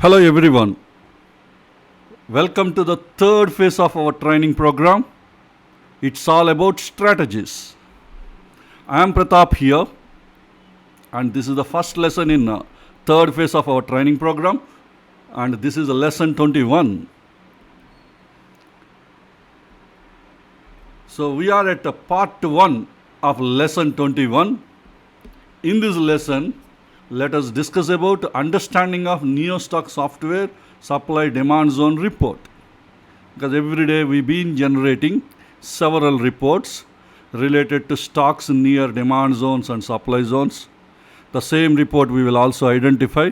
Hello everyone. Welcome to the third phase of our training program. It's all about strategies. I am Pratap here and this is the first lesson in third phase of our training program and this is lesson 21. So we are at part 1 of lesson 21. In this lesson, let us discuss about understanding of NeoStock Software supply demand zone report. Because every day we've been generating several reports related to stocks near demand zones and supply zones. The same report we will also identify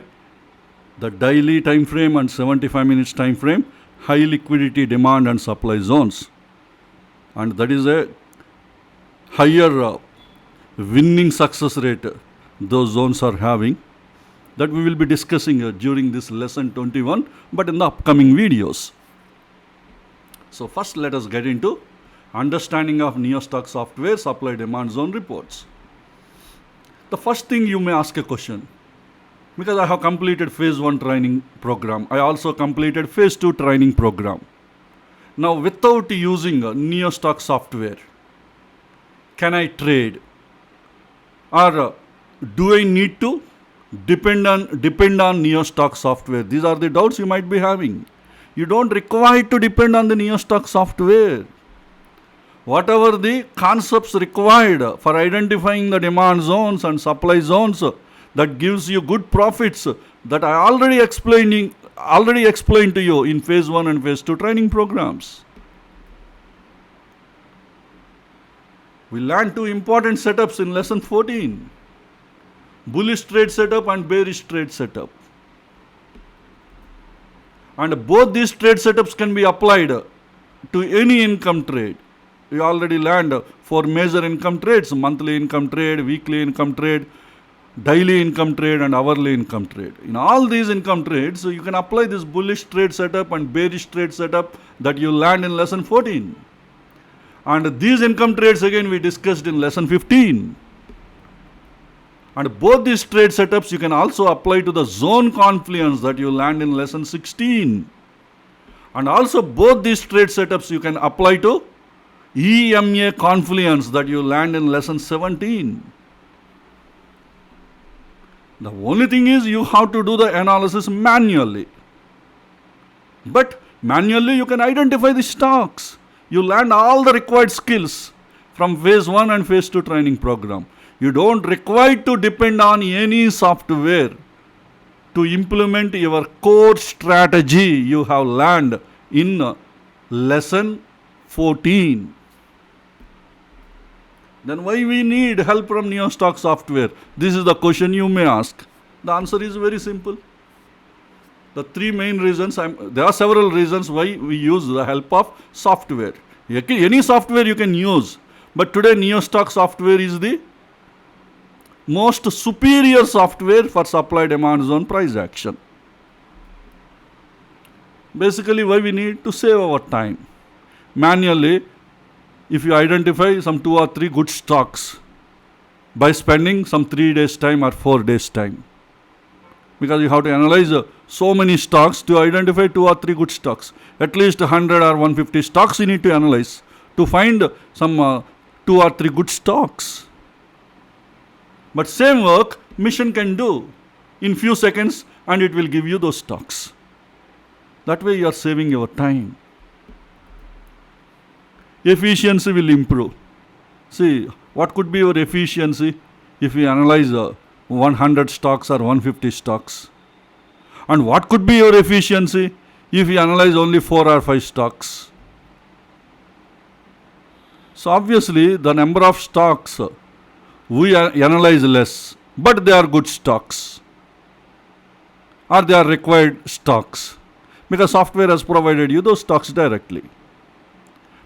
the daily time frame and 75 minutes time frame, high liquidity demand and supply zones. And that is a higher winning success rate those zones are having, that we will be discussing during this lesson 21 but in the upcoming videos. So first let us get into understanding of NeoStock Software supply demand zone reports. The first thing you may ask a question, because I have completed phase 1 training program, I also completed phase 2 training program. Now without using NeoStock Software, can I trade? Or do I need to depend on NeoStock Software? These are the doubts you might be having. You don't require to depend on the NeoStock Software. Whatever the concepts required for identifying the demand zones and supply zones that gives you good profits that I already explained to you in phase 1 and phase 2 training programs. We learned 2 important setups in lesson 14. Bullish trade setup and bearish trade setup. And both these trade setups can be applied to any income trade. We already learned 4 major income trades: monthly income trade, weekly income trade, daily income trade and hourly income trade. In all these income trades, you can apply this bullish trade setup and bearish trade setup that you learned in lesson 14. And these income trades again we discussed in lesson 15. And both these trade setups you can also apply to the zone confluence that you learned in lesson 16. And also both these trade setups you can apply to EMA confluence that you learned in lesson 17. The only thing is you have to do the analysis manually. But manually you can identify the stocks. You learned all the required skills from phase 1 and phase 2 training program. You don't require to depend on any software to implement your core strategy you have learned in lesson 14. Then why we need help from NeoStock Software? This is the question you may ask. The answer is very simple. The 3 main reasons, there are several reasons why we use the help of software. Any software you can use, but today NeoStock Software is the most superior software for supply demand zone price action. Basically why we need to save our time. Manually, if you identify some 2 or 3 good stocks by spending some 3 days time or 4 days time, because you have to analyze so many stocks to identify 2 or 3 good stocks. At least 100 or 150 stocks you need to analyze to find some 2 or 3 good stocks. But same work machine can do in few seconds and it will give you those stocks. That way you are saving your time. Efficiency will improve. See, what could be your efficiency if you analyze 100 stocks or 150 stocks? And what could be your efficiency if you analyze only 4 or 5 stocks? So obviously the number of stocks we analyze less, but they are good stocks or they are required stocks because software has provided you those stocks directly.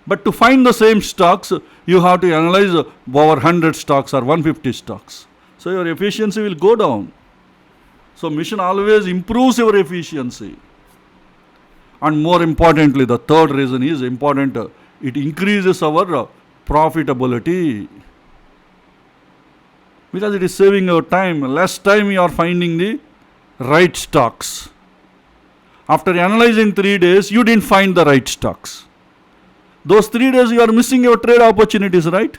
But to find the same stocks, you have to analyze over 100 stocks or 150 stocks. So your efficiency will go down. So mission always improves your efficiency. And more importantly, the third reason is important. It increases our profitability. Because it is saving your time. Less time you are finding the right stocks. After analyzing 3 days, you didn't find the right stocks. Those 3 days you are missing your trade opportunities, right?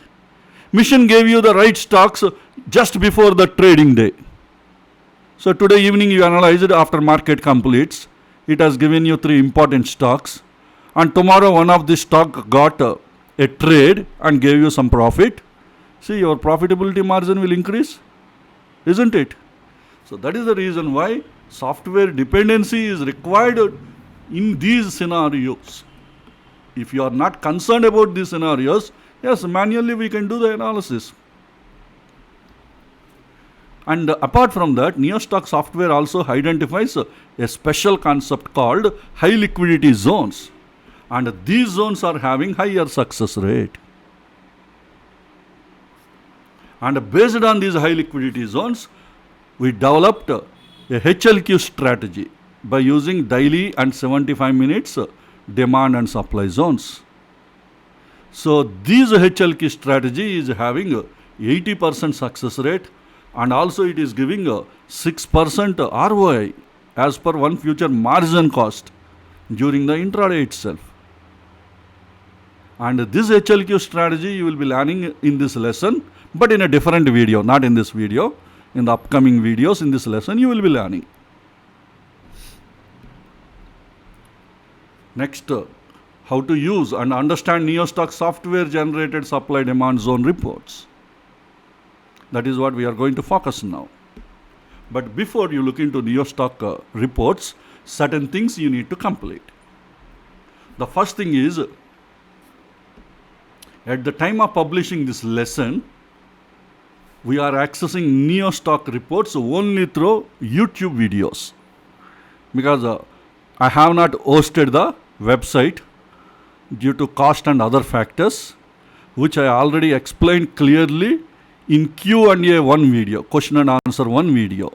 Mission gave you the right stocks just before the trading day. So today evening you analyzed after market completes. It has given you 3 important stocks. And tomorrow one of the stock got a trade and gave you some profit. See, your profitability margin will increase, isn't it? So that is the reason why software dependency is required in these scenarios. If you are not concerned about these scenarios, yes, manually we can do the analysis. And apart from that, NeoStock software also identifies a special concept called high liquidity zones. And these zones are having higher success rate. And based on these high liquidity zones, we developed a HLQ strategy by using daily and 75 minutes demand and supply zones. So this HLQ strategy is having 80% success rate, and also it is giving a 6% ROI as per one future margin cost during the intraday itself. And this HLQ strategy you will be learning in this lesson, but in a different video, not in this video. In the upcoming videos in this lesson you will be learning. Next, how to use and understand NeoStock software generated supply demand zone reports. That is what we are going to focus now. But before you look into NeoStock reports, certain things you need to complete. The first thing is, at the time of publishing this lesson, we are accessing NeoStock reports only through YouTube videos, because I have not hosted the website due to cost and other factors, which I already explained clearly in Q&A 1 video, question and answer 1 video.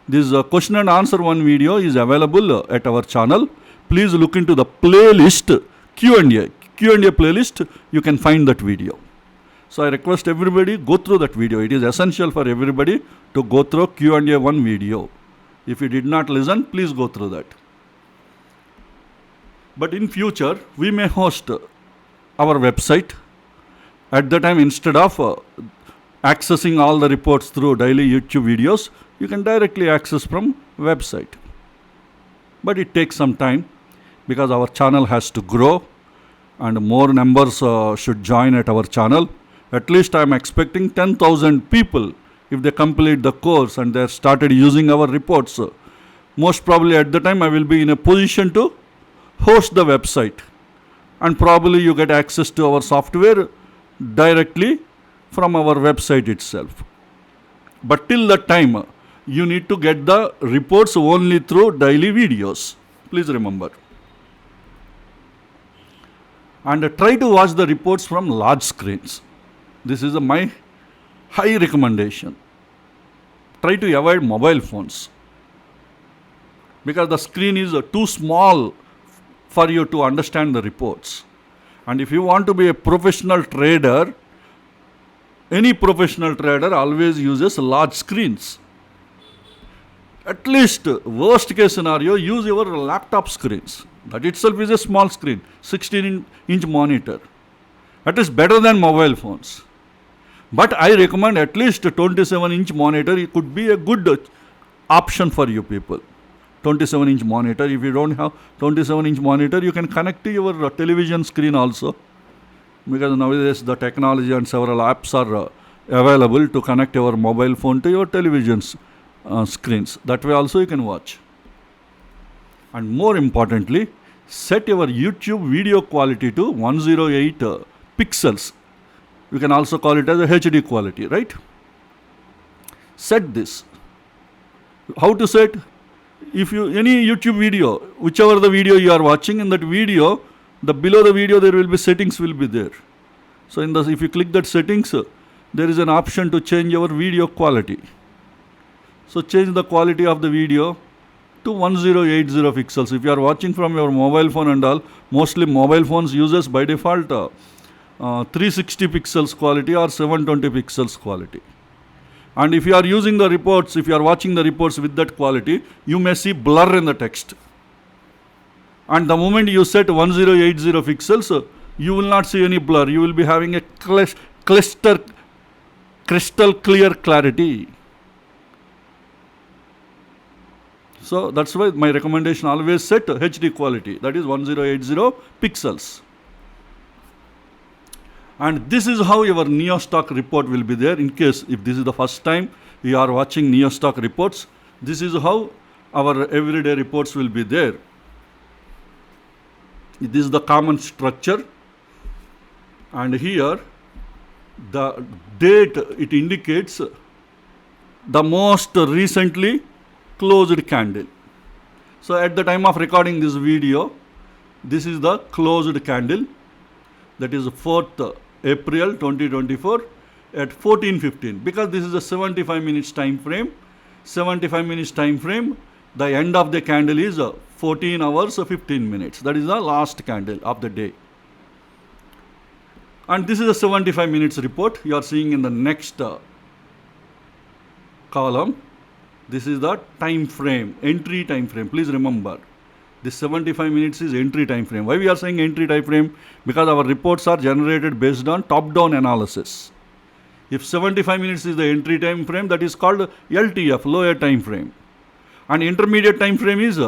This question and answer 1 video is available at our channel. Please look into the playlist Q&A playlist, you can find that video. So I request everybody go through that video. It is essential for everybody to go through Q&A 1 video. If you did not listen, please go through that. But in future, we may host our website. At the time, instead of accessing all the reports through daily YouTube videos, you can directly access from website. But it takes some time, because our channel has to grow and more members should join at our channel. At least I am expecting 10,000 people if they complete the course and they started using our reports. Most probably at the time I will be in a position to host the website, and probably you get access to our software directly from our website itself. But till that time, you need to get the reports only through daily videos. Please remember. And try to watch the reports from large screens. This is my high recommendation. Try to avoid mobile phones, because the screen is too small for you to understand the reports. And if you want to be a professional trader, any professional trader always uses large screens. At least worst case scenario, use your laptop screens. That itself is a small screen, 16-inch monitor. That is better than mobile phones. But I recommend at least a 27-inch monitor. It could be a good option for you people. 27-inch monitor. If you don't have 27-inch monitor, you can connect to your television screen also. Because nowadays the technology and several apps are available to connect your mobile phone to your television screens. That way also you can watch. And more importantly, set your YouTube video quality to 108 pixels. You can also call it as a HD quality, right? Set this. How to set? If you any YouTube video, whichever the video you are watching, in that video, below the video there will be settings will be there. So if you click that settings, there is an option to change your video quality. So change the quality of the video to 1080 pixels. If you are watching from your mobile phone and all, mostly mobile phones uses by default 360 pixels quality or 720 pixels quality. And if you are using the reports, if you are watching the reports with that quality, you may see blur in the text. And the moment you set 1080 pixels, you will not see any blur. You will be having a crystal clear clarity. So that's why my recommendation always set HD quality, that is 1080 pixels. And this is how your NeoStock report will be there. In case if this is the first time you are watching NeoStock reports, this is how our everyday reports will be there. This is the common structure, and here the date it indicates the most recently closed candle. So at the time of recording this video, this is the closed candle, that is 4th April 2024 at 14:15. Because this is a 75 minutes time frame, 75 minutes time frame, the end of the candle is 14 hours 15 minutes. That is the last candle of the day. And this is a 75 minutes report you are seeing in the next column. This is the time frame, entry time frame. Please remember, this 75 minutes is entry time frame. Why we are saying entry time frame? Because our reports are generated based on top-down analysis. If 75 minutes is the entry time frame, that is called LTF, lower time frame. And intermediate time frame is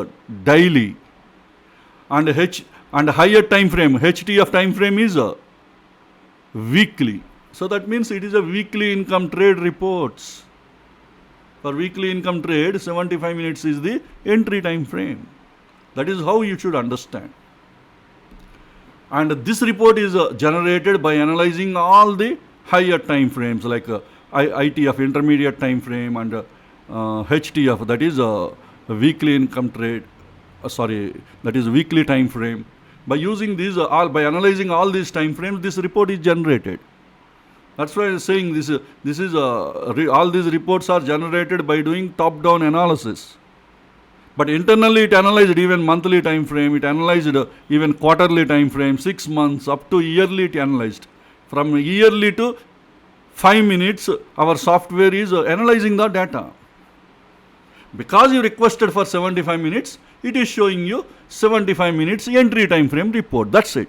daily. And higher time frame, HTF time frame is weekly. So that means it is a weekly income trade reports. For weekly income trade, 75 minutes is the entry time frame. That is how you should understand. And this report is generated by analyzing all the higher time frames like ITF, intermediate time frame, and HTF, that is weekly income trade, that is weekly time frame. By using these, by analyzing all these time frames, this report is generated. That's why I'm saying all these reports are generated by doing top-down analysis. But internally it analyzed even monthly time frame, it analyzed even quarterly time frame, 6 months, up to yearly it analyzed. From yearly to 5 minutes, our software is analyzing the data. Because you requested for 75 minutes, it is showing you 75 minutes entry time frame report. That's it.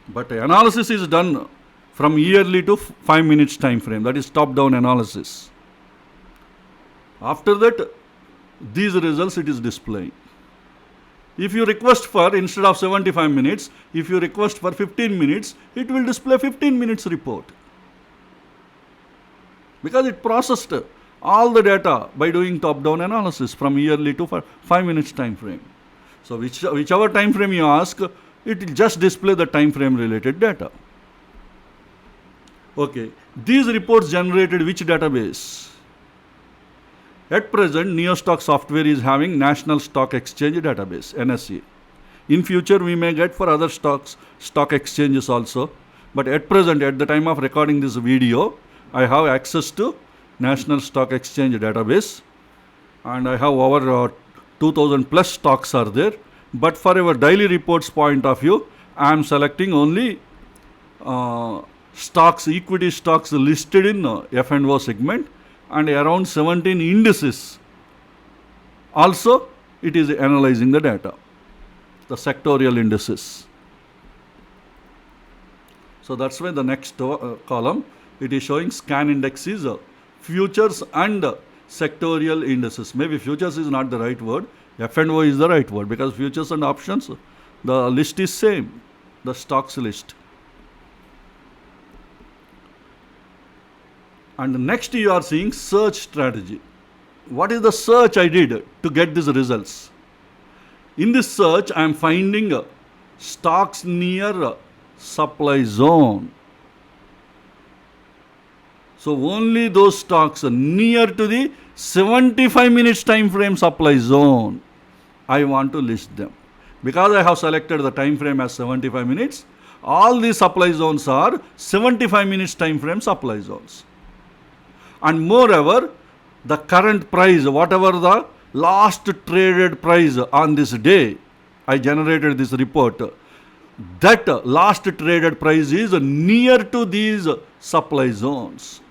But analysis is done from yearly to 5 minutes time frame. That is top-down analysis. After that, these results it is displaying. If you request for, instead of 75 minutes, if you request for 15 minutes, it will display 15 minutes report. Because it processed all the data by doing top-down analysis from yearly to 5 minutes time frame. So whichever time frame you ask, it will just display the time frame related data. Okay, these reports generated which database? At present, NeoStock Software is having National Stock Exchange database, NSE. In future, we may get for other stock exchanges also. But at present, at the time of recording this video, I have access to National Stock Exchange database. And I have over 2000 plus stocks are there. But for our daily reports point of view, I am selecting only stocks, equity stocks listed in F&O segment, and around 17 indices. Also, it is analyzing the data, the sectorial indices. So that's why the next column, it is showing scan indexes, futures and sectorial indices. Maybe futures is not the right word, F&O is the right word, because futures and options, the list is same, the stocks list. And next you are seeing search strategy. What is the search I did to get these results? In this search, I am finding stocks near supply zone. So only those stocks near to the 75 minutes time frame supply zone, I want to list them. Because I have selected the time frame as 75 minutes, all these supply zones are 75 minutes time frame supply zones. And moreover, the current price, whatever the last traded price on this day, I generated this report, that last traded price is near to these supply zones.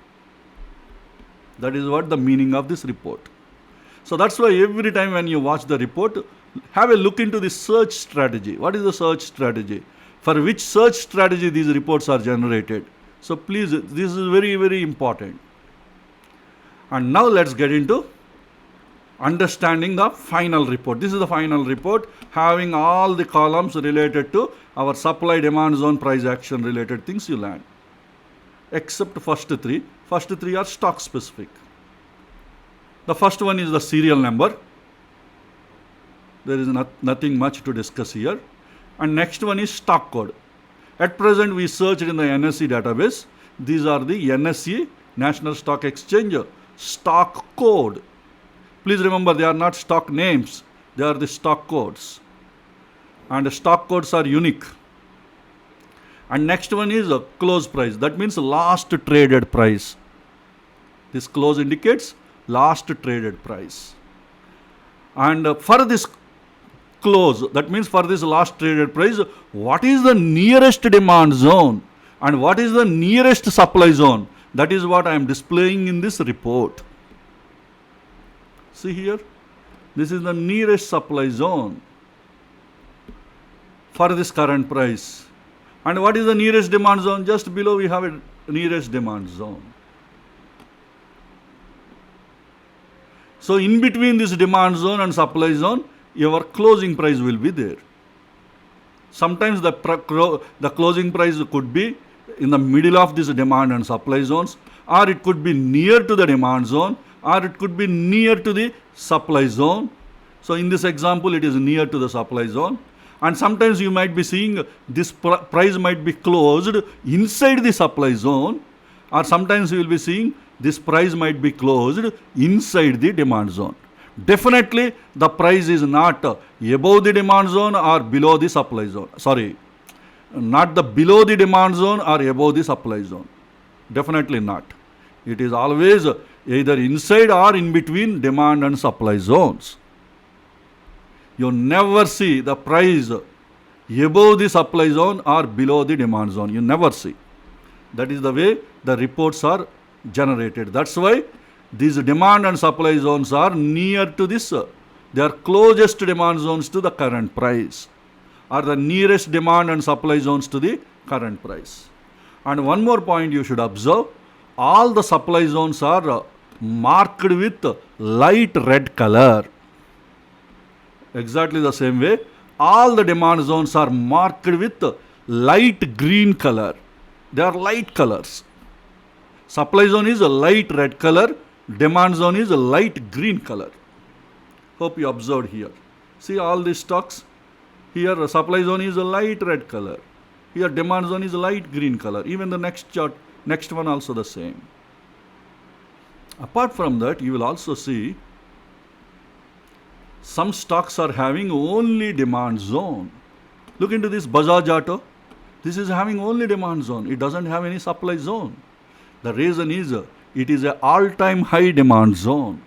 That is what the meaning of this report. So that's why every time when you watch the report, have a look into the search strategy. What is the search strategy? For which search strategy these reports are generated? So please, this is very, very important. And now let's get into understanding the final report. This is the final report having all the columns related to our supply, demand zone, price action related things you learn. Except first three. First three are stock specific. The first one is the serial number. There is nothing much to discuss here. And next one is stock code. At present we searched in the NSE database. These are the NSE, National Stock Exchange, stock code. Please remember, they are not stock names. They are the stock codes. And stock codes are unique. And next one is a close price. That means last traded price. This close indicates last traded price. And for this close, that means for this last traded price, what is the nearest demand zone and what is the nearest supply zone? That is what I am displaying in this report. See here, this is the nearest supply zone for this current price. And what is the nearest demand zone? Just below we have a nearest demand zone. So in between this demand zone and supply zone, your closing price will be there. Sometimes the closing price could be in the middle of this demand and supply zones, or it could be near to the demand zone, or it could be near to the supply zone. So in this example, it is near to the supply zone. And sometimes you might be seeing this price might be closed inside the supply zone, or sometimes you will be seeing this price might be closed inside the demand zone. Definitely the price is not above the demand zone or below the supply zone. Sorry, not the below the demand zone or above the supply zone. Definitely not. It is always either inside or in between demand and supply zones. You never see the price above the supply zone or below the demand zone. You never see. That is the way the reports are generated. That's why these demand and supply zones are near to this. They are closest demand zones to the current price, or the nearest demand and supply zones to the current price. And one more point you should observe, all the supply zones are marked with light red color. Exactly the same way, all the demand zones are marked with light green color. They are light colors. Supply zone is a light red color, demand zone is a light green color. Hope you observed here. See all these stocks? Here supply zone is a light red color. Here demand zone is a light green color. Even the next chart, next one also the same. Apart from that, you will also see some stocks are having only demand zone. Look into this Bajaj Auto. This is having only demand zone. It doesn't have any supply zone. The reason is it is an all-time high demand zone.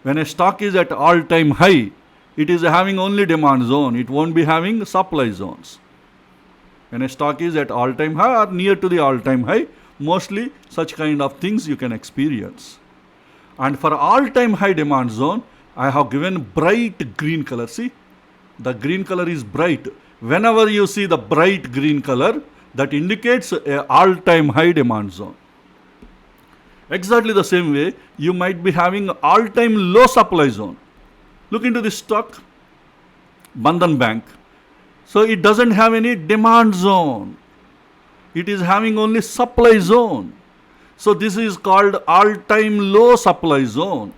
When a stock is at all-time high, it is having only demand zone. It won't be having supply zones. When a stock is at all-time high or near to the all-time high, mostly such kind of things you can experience. And for all-time high demand zone, I have given bright green color. See, the green color is bright. Whenever you see the bright green color, that indicates an all-time high demand zone. Exactly the same way, you might be having all-time low supply zone. Look into this stock, Bandhan Bank. So it doesn't have any demand zone. It is having only supply zone. So this is called all-time low supply zone.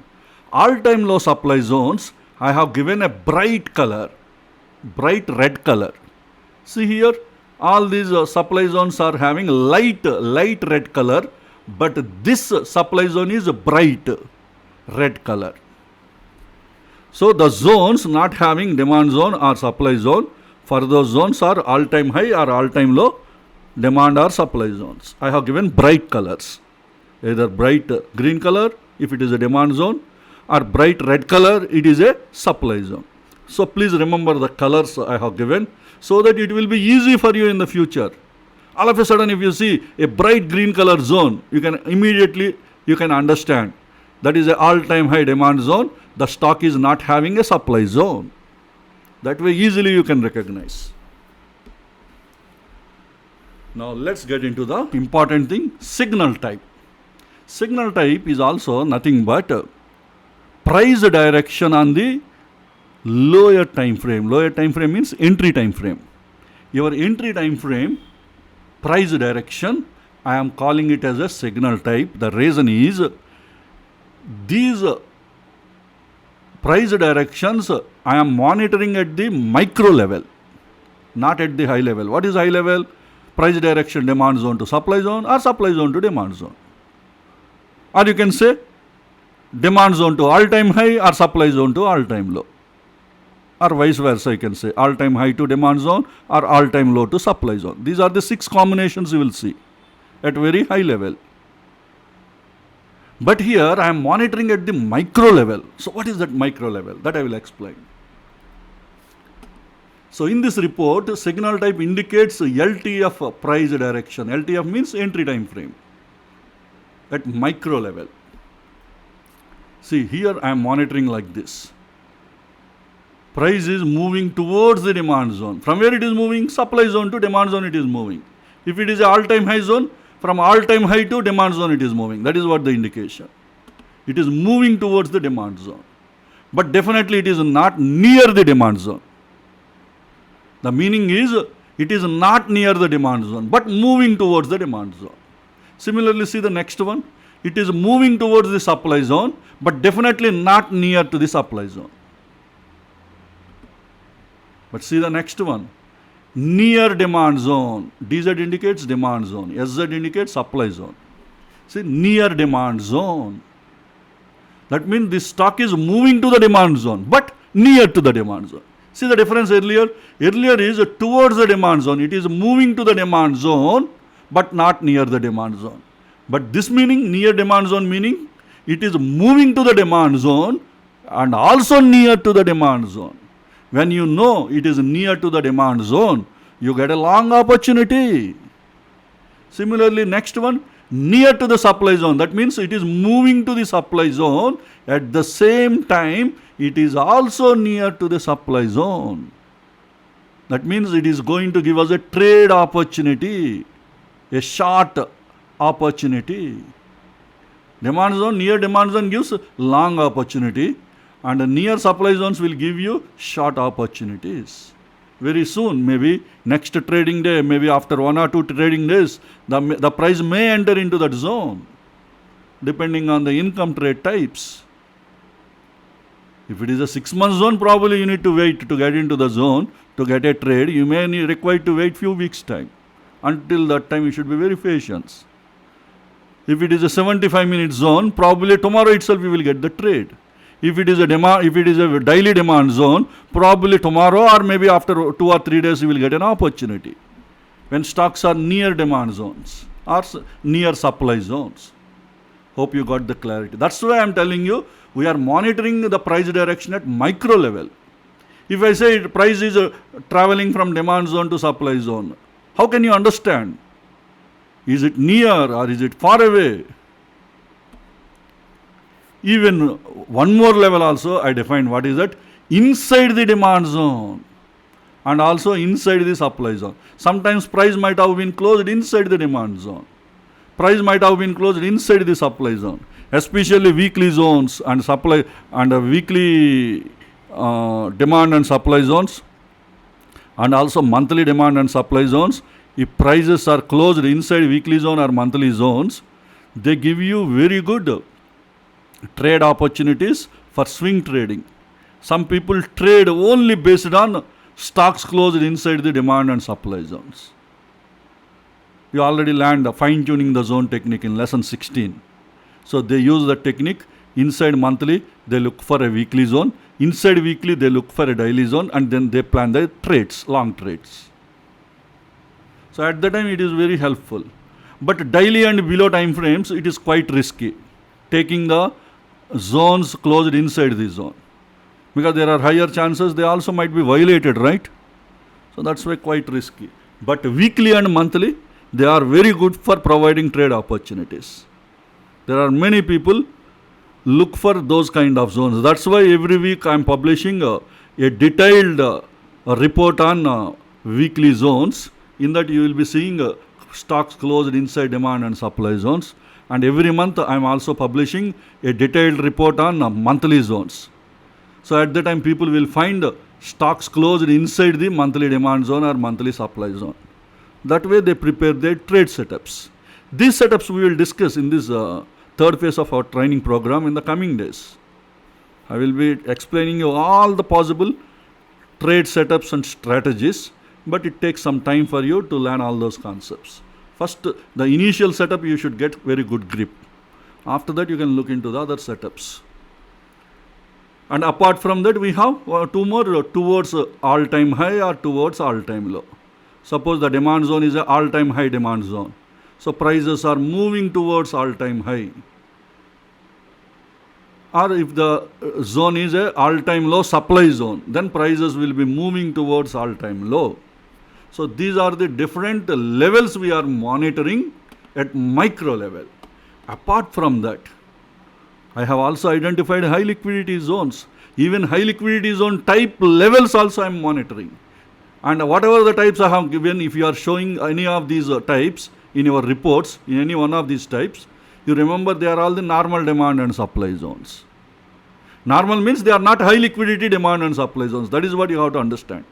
All-time low supply zones, I have given a bright color, bright red color. See here, all these supply zones are having light red color, but this supply zone is bright red color. So the zones not having demand zone or supply zone, for those zones are all-time high or all-time low demand or supply zones. I have given bright colors, either bright green color if it is a demand zone, or bright red color, it is a supply zone. So please remember the colors I have given so that it will be easy for you in the future. All of a sudden, if you see a bright green color zone, you can immediately understand that is an all-time high demand zone. the stock is not having a supply zone. That way easily you can recognize. Now let's get into the important thing, signal type. Signal type is also nothing but price direction on the lower time frame. Lower time frame means entry time frame. Your entry time frame, price direction, I am calling it as a signal type. The reason is these price directions I am monitoring at the micro level, not at the high level. What is high level? Price direction, demand zone to supply zone, or supply zone to demand zone. Or you can say demand zone to all-time high or supply zone to all-time low. Or vice versa, you can say all-time high to demand zone or all-time low to supply zone. These are the 6 combinations you will see at very high level. But here I am monitoring at the micro level. So what is that micro level? That I will explain. So in this report, signal type indicates LTF price direction. LTF means entry time frame at micro level. See, here I am monitoring like this. Price is moving towards the demand zone. From where it is moving? Supply zone to demand zone it is moving. If it is an all-time high zone, from all-time high to demand zone it is moving. That is what the indication. It is moving towards the demand zone. But definitely it is not near the demand zone. The meaning is it is not near the demand zone, but moving towards the demand zone. Similarly, see the next one. It is moving towards the supply zone, but definitely not near to the supply zone. But see the next one. Near demand zone. DZ indicates demand zone. SZ indicates supply zone. See, near demand zone. That means this stock is moving to the demand zone, but near to the demand zone. See the difference earlier? Earlier is towards the demand zone. It is moving to the demand zone, but not near the demand zone. But this meaning, near demand zone meaning, it is moving to the demand zone and also near to the demand zone. When you know it is near to the demand zone, you get a long opportunity. Similarly, next one, near to the supply zone. That means it is moving to the supply zone. At the same time, it is also near to the supply zone. That means it is going to give us a trade opportunity, a short opportunity. Demand zone, near demand zone gives long opportunity, and near supply zones will give you short opportunities. Very soon, maybe next trading day, maybe after 1 or 2 trading days, the price may enter into that zone, depending on the income trade types. If it is a 6-month zone, probably you need to wait to get into the zone to get a trade. You may require to wait few weeks time. Until that time, you should be very patient. If it is a 75-minute zone, probably tomorrow itself you will get the trade. If it is a daily demand zone, probably tomorrow or maybe after 2 or 3 days you will get an opportunity. When stocks are near demand zones or near supply zones. Hope you got the clarity. That's why I am telling you, we are monitoring the price direction at micro level. If I say price is traveling from demand zone to supply zone, how can you understand? Is it near or is it far away? Even one more level also I defined. What is that? Inside the demand zone and also inside the supply zone. Sometimes price might have been closed inside the demand zone. Price might have been closed inside the supply zone. Especially weekly zones and supply and weekly demand and supply zones, and also monthly demand and supply zones. If prices are closed inside weekly zone or monthly zones, they give you very good trade opportunities for swing trading. Some people trade only based on stocks closed inside the demand and supply zones. You already learned fine-tuning the zone technique in lesson 16. So they use the technique. Inside monthly, they look for a weekly zone. Inside weekly, they look for a daily zone, and then they plan the trades, long trades. So at that time, it is very helpful. But daily and below time frames, it is quite risky, taking the zones closed inside the zone, because there are higher chances they also might be violated, right? So that's why quite risky. But weekly and monthly, they are very good for providing trade opportunities. There are many people look for those kind of zones. That's why every week I'm publishing a detailed report on weekly zones. In that you will be seeing stocks closed inside demand and supply zones. And every month I'm also publishing a detailed report on monthly zones. So at the time people will find stocks closed inside the monthly demand zone or monthly supply zone. That way they prepare their trade setups. These setups we will discuss in this third phase of our training program in the coming days. I will be explaining you all the possible trade setups and strategies, but it takes some time for you to learn all those concepts. First, the initial setup you should get very good grip. After that you can look into the other setups. And apart from that we have two more towards all-time high or towards all-time low. Suppose the demand zone is an all-time high demand zone. So prices are moving towards all-time high. Or if the zone is an all-time low supply zone, then prices will be moving towards all-time low. So these are the different levels we are monitoring at micro level. Apart from that, I have also identified high liquidity zones. Even high liquidity zone type levels also I am monitoring. And whatever the types I have given, if you are showing any of these types in your reports, in any one of these types, you remember they are all the normal demand and supply zones. Normal means they are not high liquidity demand and supply zones. That is what you have to understand.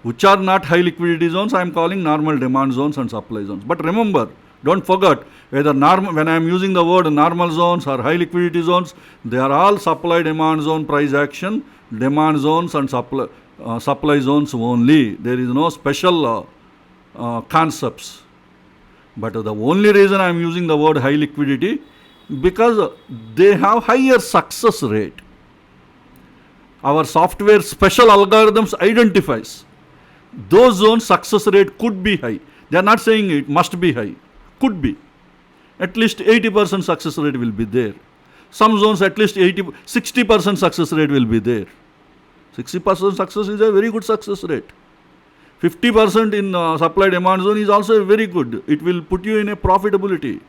Which are not high liquidity zones, I am calling normal demand zones and supply zones. But remember, don't forget, whether normal, when I am using the word normal zones or high liquidity zones, they are all supply demand zone price action, demand zones and supply zones only. There is no special concepts. But the only reason I am using the word high liquidity, because they have higher success rate. Our software special algorithms identifies those zones success rate could be high. They are not saying it must be high. Could be. At least 80% success rate will be there. Some zones at least 60% success rate will be there. 60% success is a very good success rate. 50% in supply demand zone is also very good. It will put you in a profitability.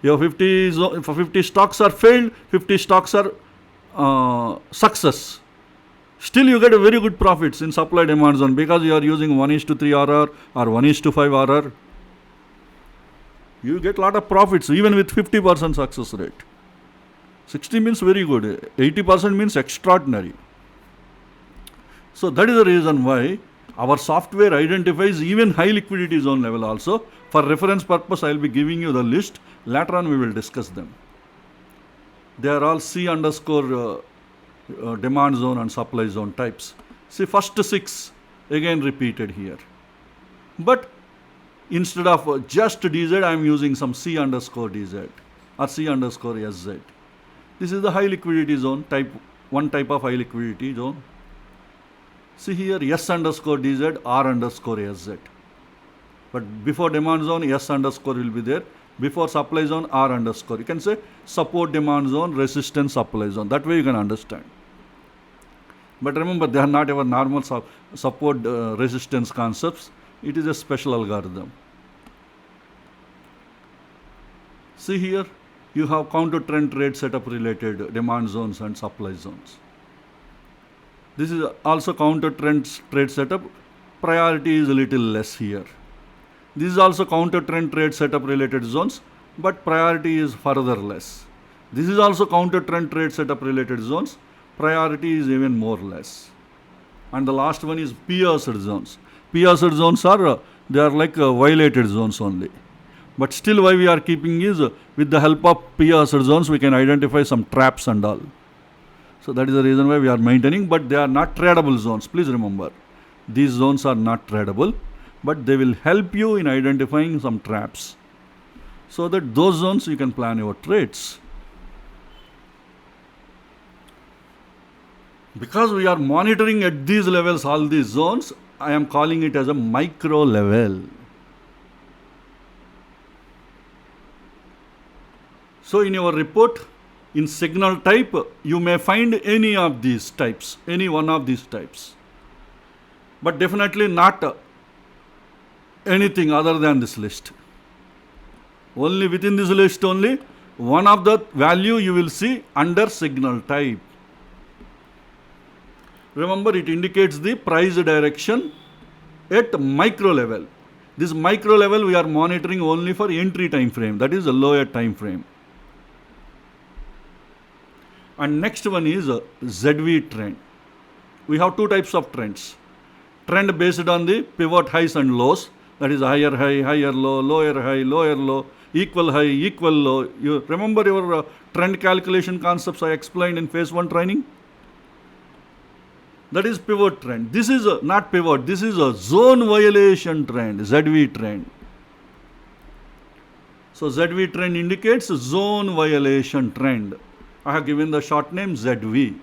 Your 50 stocks are failed, 50 stocks are success. Still you get a very good profits in supply demand zone because you are using 1:3 RR or 1:5 RR. You get a lot of profits even with 50% success rate. 60 means very good. 80% means extraordinary. So that is the reason why our software identifies even high liquidity zone level also. For reference purpose, I will be giving you the list. Later on we will discuss them. They are all C underscore demand zone and supply zone types. See, first 6 again repeated here. But instead of just DZ, I am using some C underscore DZ or C underscore SZ. This is the high liquidity zone, one type of high liquidity zone. See here, S underscore DZ, R underscore SZ. But before demand zone, S underscore will be there. Before supply zone, R underscore. You can say support demand zone, resistance supply zone. That way you can understand. But remember, they are not our normal support resistance concepts. It is a special algorithm. See here, you have counter trend trade setup related demand zones and supply zones. This is also counter trend trade setup. Priority is a little less here. This is also counter trend trade setup related zones, but priority is further less. This is also counter trend trade setup related zones. Priority is even more less. And the last one is pierced zones. Pierced zones are, they are like violated zones only. But still why we are keeping is, with the help of pierced zones, we can identify some traps and all. So that is the reason why we are maintaining, but they are not tradable zones. Please remember, these zones are not tradable, but they will help you in identifying some traps. So that those zones you can plan your trades. Because we are monitoring at these levels, all these zones, I am calling it as a micro level. So in your report, in signal type, you may find any of these types, any one of these types. But definitely not anything other than this list. Only within this list only, one of the value you will see under signal type. Remember, it indicates the price direction at micro level. This micro level we are monitoring only for entry time frame, that is a lower time frame. And next one is ZV trend. We have two types of trends. Trend based on the pivot highs and lows, that is higher high, higher low, lower low, equal high, equal low. You remember your trend calculation concepts I explained in phase 1 training? That is pivot trend. This is not pivot, this is a zone violation trend, ZV trend. So ZV trend indicates zone violation trend. I have given the short name ZV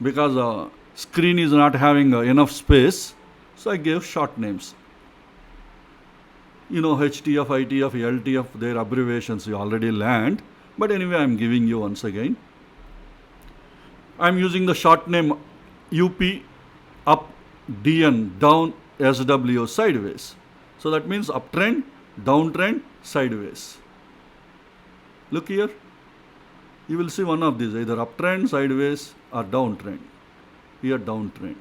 because screen is not having enough space, so I gave short names. You know, HTF, ITF, LTF, their abbreviations you already learned, but anyway I am giving you once again. I am using the short name UP, up, DN, down, SW, sideways. So that means uptrend, downtrend, sideways. Look here. You will see one of these, either uptrend, sideways, or downtrend. Here downtrend.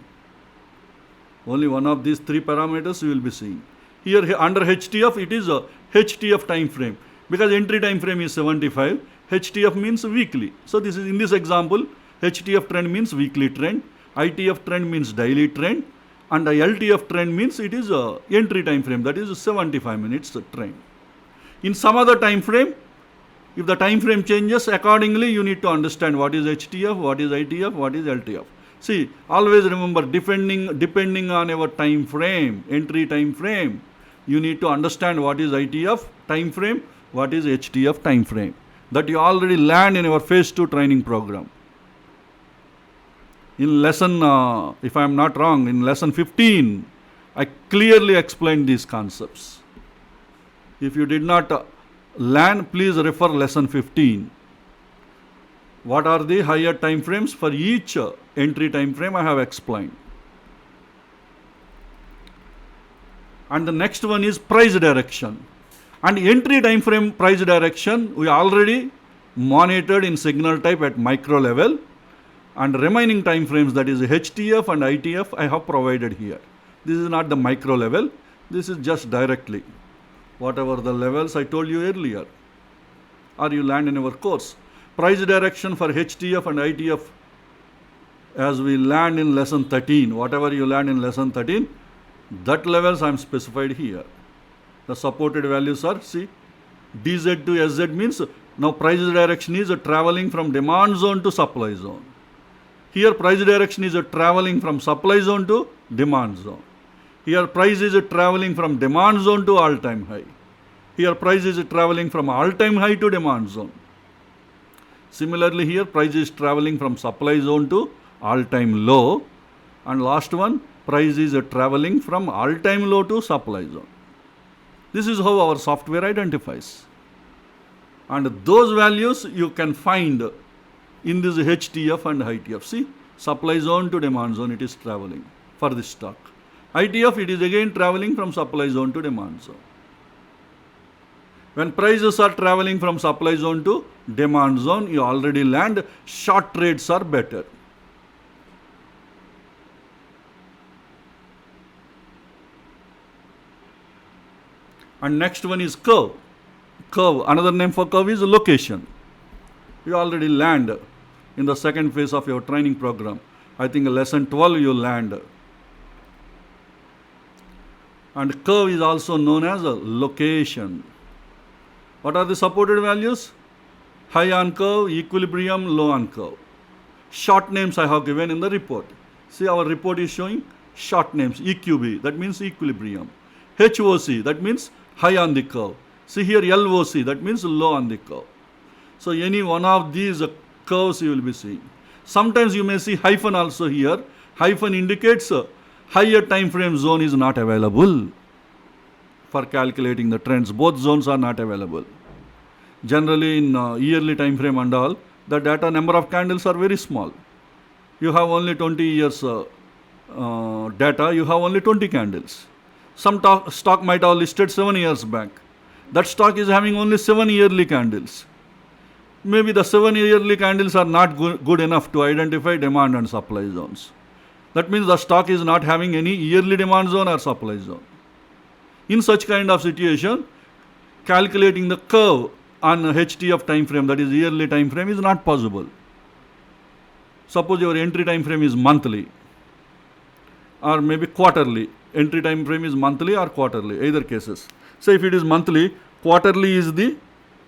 Only one of these three parameters you will be seeing. Here under HTF, it is a HTF time frame. Because entry time frame is 75, HTF means weekly. So this is, in this example, HTF trend means weekly trend, ITF trend means daily trend, and the LTF trend means it is a entry time frame, that is 75 minutes trend. In some other time frame, if the time frame changes, accordingly you need to understand what is HTF, what is ITF, what is LTF. See, always remember, depending on our time frame, entry time frame, you need to understand what is ITF time frame, what is HTF time frame. That you already learned in our phase 2 training program. In lesson, if I am not wrong, in lesson 15, I clearly explained these concepts. If you did not learn, please refer lesson 15. What are the higher time frames for each entry time frame I have explained. And the next one is price direction. And entry time frame price direction we already monitored in signal type at micro level, and remaining time frames, that is HTF and ITF, I have provided here. This is not the micro level, this is just directly whatever the levels I told you earlier or you learned in our course. Price direction for HTF and ITF, as we learned in lesson 13, whatever you learned in lesson 13, that levels I am specified here. The supported values are, see, DZ to SZ means now price direction is traveling from demand zone to supply zone. Here price direction is traveling from supply zone to demand zone. Here price is traveling from demand zone to all-time high. Here price is traveling from all-time high to demand zone. Similarly here price is traveling from supply zone to all-time low. And last one, price is traveling from all-time low to supply zone. This is how our software identifies. And those values you can find in this HTF and ITF. See, supply zone to demand zone it is traveling for this stock. ITF, it is again traveling from supply zone to demand zone. When prices are traveling from supply zone to demand zone, you already learned short trades are better. And next one is curve. Curve, another name for curve is location. You already learned in the second phase of your training program. I think lesson 12 you learned. And curve is also known as a location. What are the supported values? High on curve, equilibrium, low on curve. Short names I have given in the report. See, our report is showing short names, EQB, that means equilibrium. HOC, that means high on the curve. See here LOC, that means low on the curve. So any one of these curves you will be seeing. Sometimes you may see hyphen also here. Hyphen indicates higher time frame zone is not available for calculating the trends. Both zones are not available. Generally in yearly time frame and all, the data number of candles are very small. You have only 20 years data, you have only 20 candles. Some stock might have listed 7 years back. That stock is having only 7 yearly candles. maybe the 7 yearly candles are not good enough to identify demand and supply zones. That means the stock is not having any yearly demand zone or supply zone. In such kind of situation, calculating the curve on a HTF time frame, that is yearly time frame, is not possible. Suppose your entry time frame is monthly or maybe quarterly. Entry time frame is monthly or quarterly, either cases. So if it is monthly, quarterly is the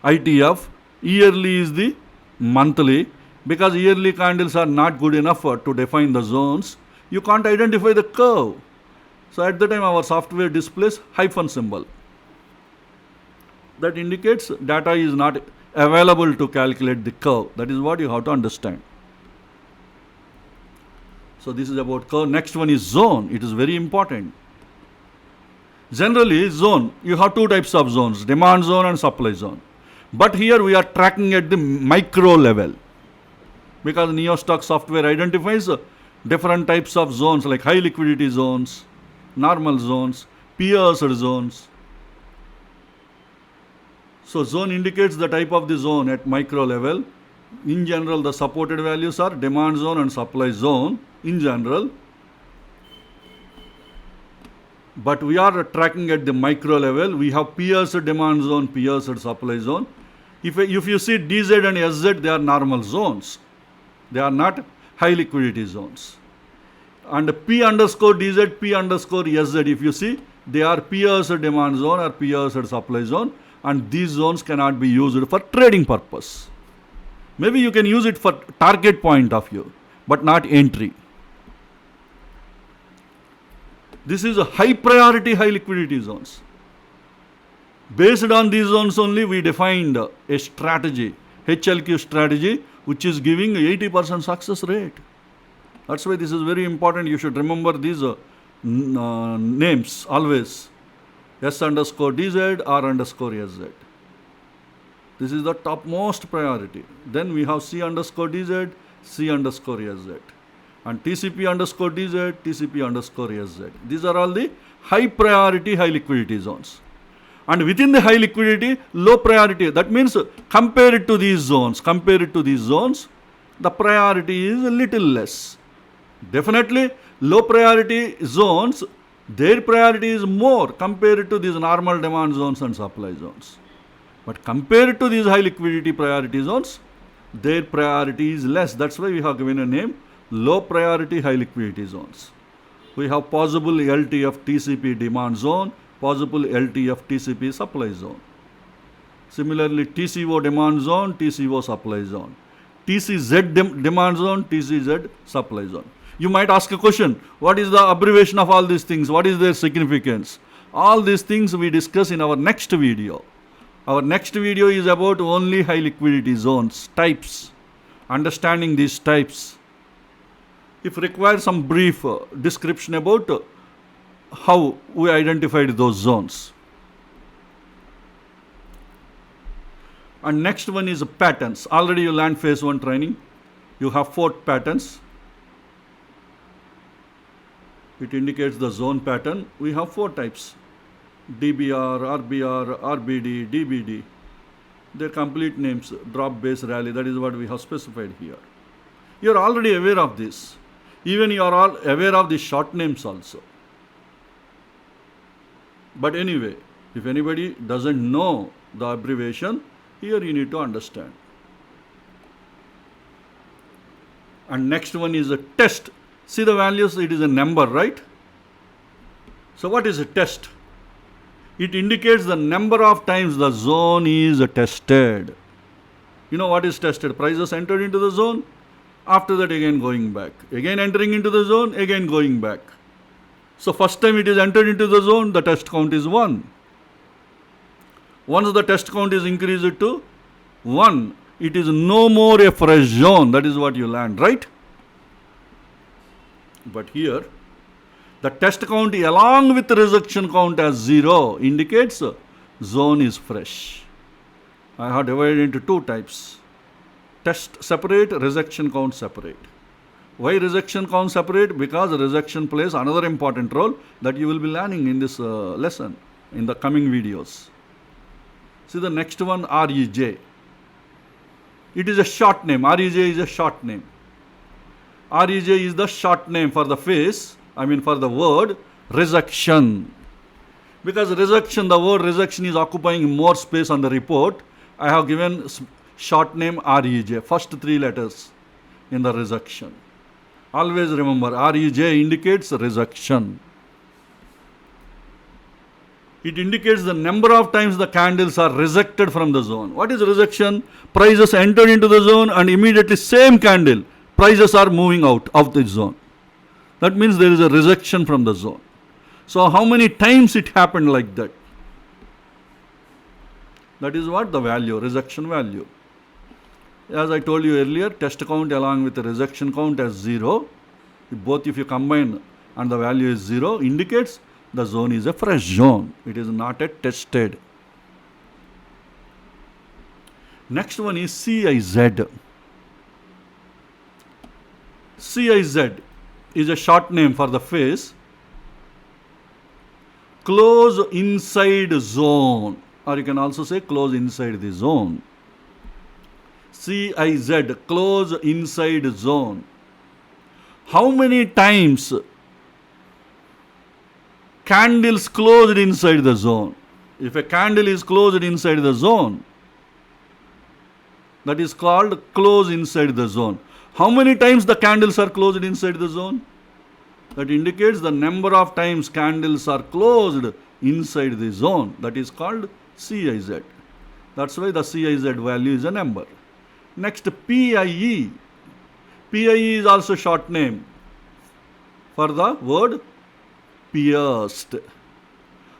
ITF, yearly is the monthly. Because yearly candles are not good enough to define the zones, you can't identify the curve. So at the time our software displays hyphen symbol. That indicates data is not available to calculate the curve. That is what you have to understand. So this is about curve. Next one is zone. It is very important. Generally, zone, you have two types of zones, demand zone and supply zone. But here we are tracking at the micro level, because NeoStock software identifies different types of zones like high liquidity zones, normal zones, pierced zones. So zone indicates the type of the zone at micro level. In general, the supported values are demand zone and supply zone in general. But we are tracking at the micro level. We have pierced demand zone, pierced supply zone. If you see DZ and SZ, they are normal zones. They are not high liquidity zones. And P underscore DZ, P underscore SZ, if you see, they are pierced demand zone or pierced supply zone. And these zones cannot be used for trading purpose. Maybe you can use it for target point of view, but not entry. This is a high priority, high liquidity zones. Based on these zones only, we defined a strategy, HLQ strategy, which is giving 80% success rate. That's why this is very important. You should remember these names always. S underscore DZ, R underscore SZ. This is the topmost priority. Then we have C underscore DZ, C underscore SZ. And TCP underscore DZ, TCP underscore SZ. These are all the high priority, high liquidity zones. And within the high liquidity, low priority. That means compared to these zones, the priority is a little less. Definitely, low priority zones, their priority is more compared to these normal demand zones and supply zones. But compared to these high liquidity priority zones, their priority is less. That's why we have given a name, low priority, high liquidity zones. We have possible LTF TCP demand zone, possible LTF TCP supply zone. Similarly, TCO demand zone, TCO supply zone. TCZ demand zone, TCZ supply zone. You might ask a question, what is the abbreviation of all these things? What is their significance? All these things we discuss in our next video. Our next video is about only high liquidity zones, types, understanding these types. If required, some brief description about how we identified those zones. And next one is patterns. Already you learned phase 1 training. You have 4 patterns. It indicates the zone pattern. We have 4 types. DBR, RBR, RBD, DBD. Their complete names, drop base rally, that is what we have specified here. You are already aware of this. Even you are all aware of the short names also. But anyway, if anybody doesn't know the abbreviation, here you need to understand. And next one is a test. See the values, it is a number, right? So what is a test? It indicates the number of times the zone is tested. You know what is tested? Prices entered into the zone, after that again going back. Again entering into the zone, again going back. So first time it is entered into the zone, the test count is 1. Once the test count is increased to 1, it is no more a fresh zone. That is what you learned, right? But here, the test count along with the rejection count as 0 indicates zone is fresh. I have divided into 2 types. Test separate, rejection count separate. Why rejection count separate? Because rejection plays another important role that you will be learning in this lesson, in the coming videos. See the next one, REJ. It is a short name. REJ is a short name. REJ is the short name for the phrase, for the word rejection. Because rejection, the word rejection is occupying more space on the report, I have given short name REJ, first three letters in the rejection. Always remember, REJ indicates rejection. It indicates the number of times the candles are rejected from the zone. What is rejection? Prices enter into the zone and immediately same candle, prices are moving out of the zone. That means there is a rejection from the zone. So how many times it happened like that? That is what the value, rejection value. As I told you earlier, test count along with the rejection count as 0. If you combine and the value is 0, indicates the zone is a fresh zone. It is not a tested. Next one is CIZ. CIZ is a short name for the phrase close inside zone, or you can also say close inside the zone. CIZ, close inside zone. How many times candles closed inside the zone? If a candle is closed inside the zone, that is called close inside the zone. How many times the candles are closed inside the zone? That indicates the number of times candles are closed inside the zone. That is called CIZ. That's why the CIZ value is a number. Next, PIE. PIE is also short name for the word pierced.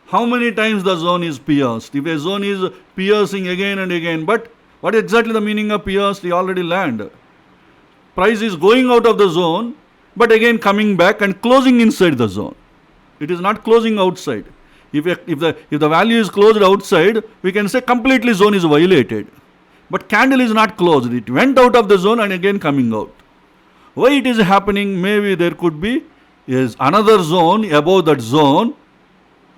How many times the zone is pierced? If a zone is piercing again and again, but what exactly the meaning of pierced? You already learned. Price is going out of the zone, but again coming back and closing inside the zone. It is not closing outside. If the value is closed outside, we can say completely zone is violated. But candle is not closed. It went out of the zone and again coming out. Why it is happening? Maybe there could be another zone above that zone,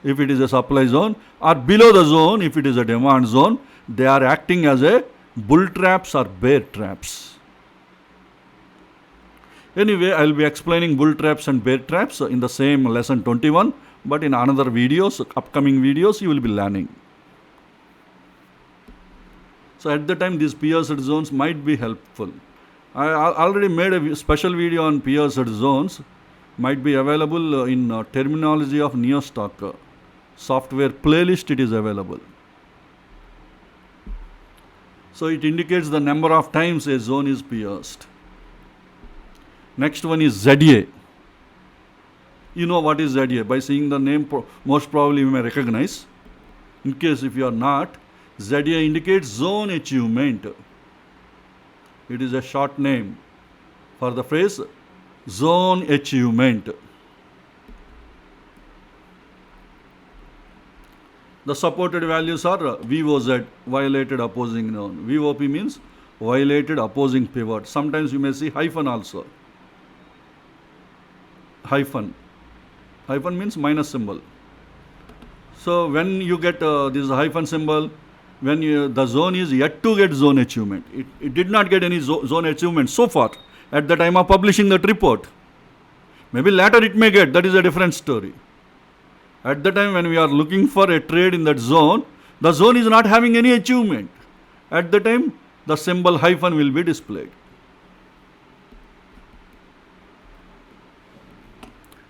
if it is a supply zone, or below the zone, if it is a demand zone. They are acting as a bull traps or bear traps. Anyway, I will be explaining bull traps and bear traps in the same lesson 21, but in another videos, upcoming videos, you will be learning. So at the time, these pierced zones might be helpful. I already made a special video on pierced zones. Might be available in terminology of NeoStock Software playlist. It is available. So it indicates the number of times a zone is pierced. Next one is ZA. You know what is ZA. By seeing the name, most probably you may recognize. In case if you are not, ZA indicates zone achievement. It is a short name for the phrase zone achievement. The supported values are VOZ, violated opposing zone. VOP means violated opposing pivot. Sometimes you may see hyphen also. Hyphen means minus symbol. So when you get this hyphen symbol, when the zone is yet to get zone achievement, it did not get any zone achievement so far at the time of publishing that report. Maybe later it may get, that is a different story. At the time when we are looking for a trade in that zone, the zone is not having any achievement. At the time, the symbol hyphen will be displayed.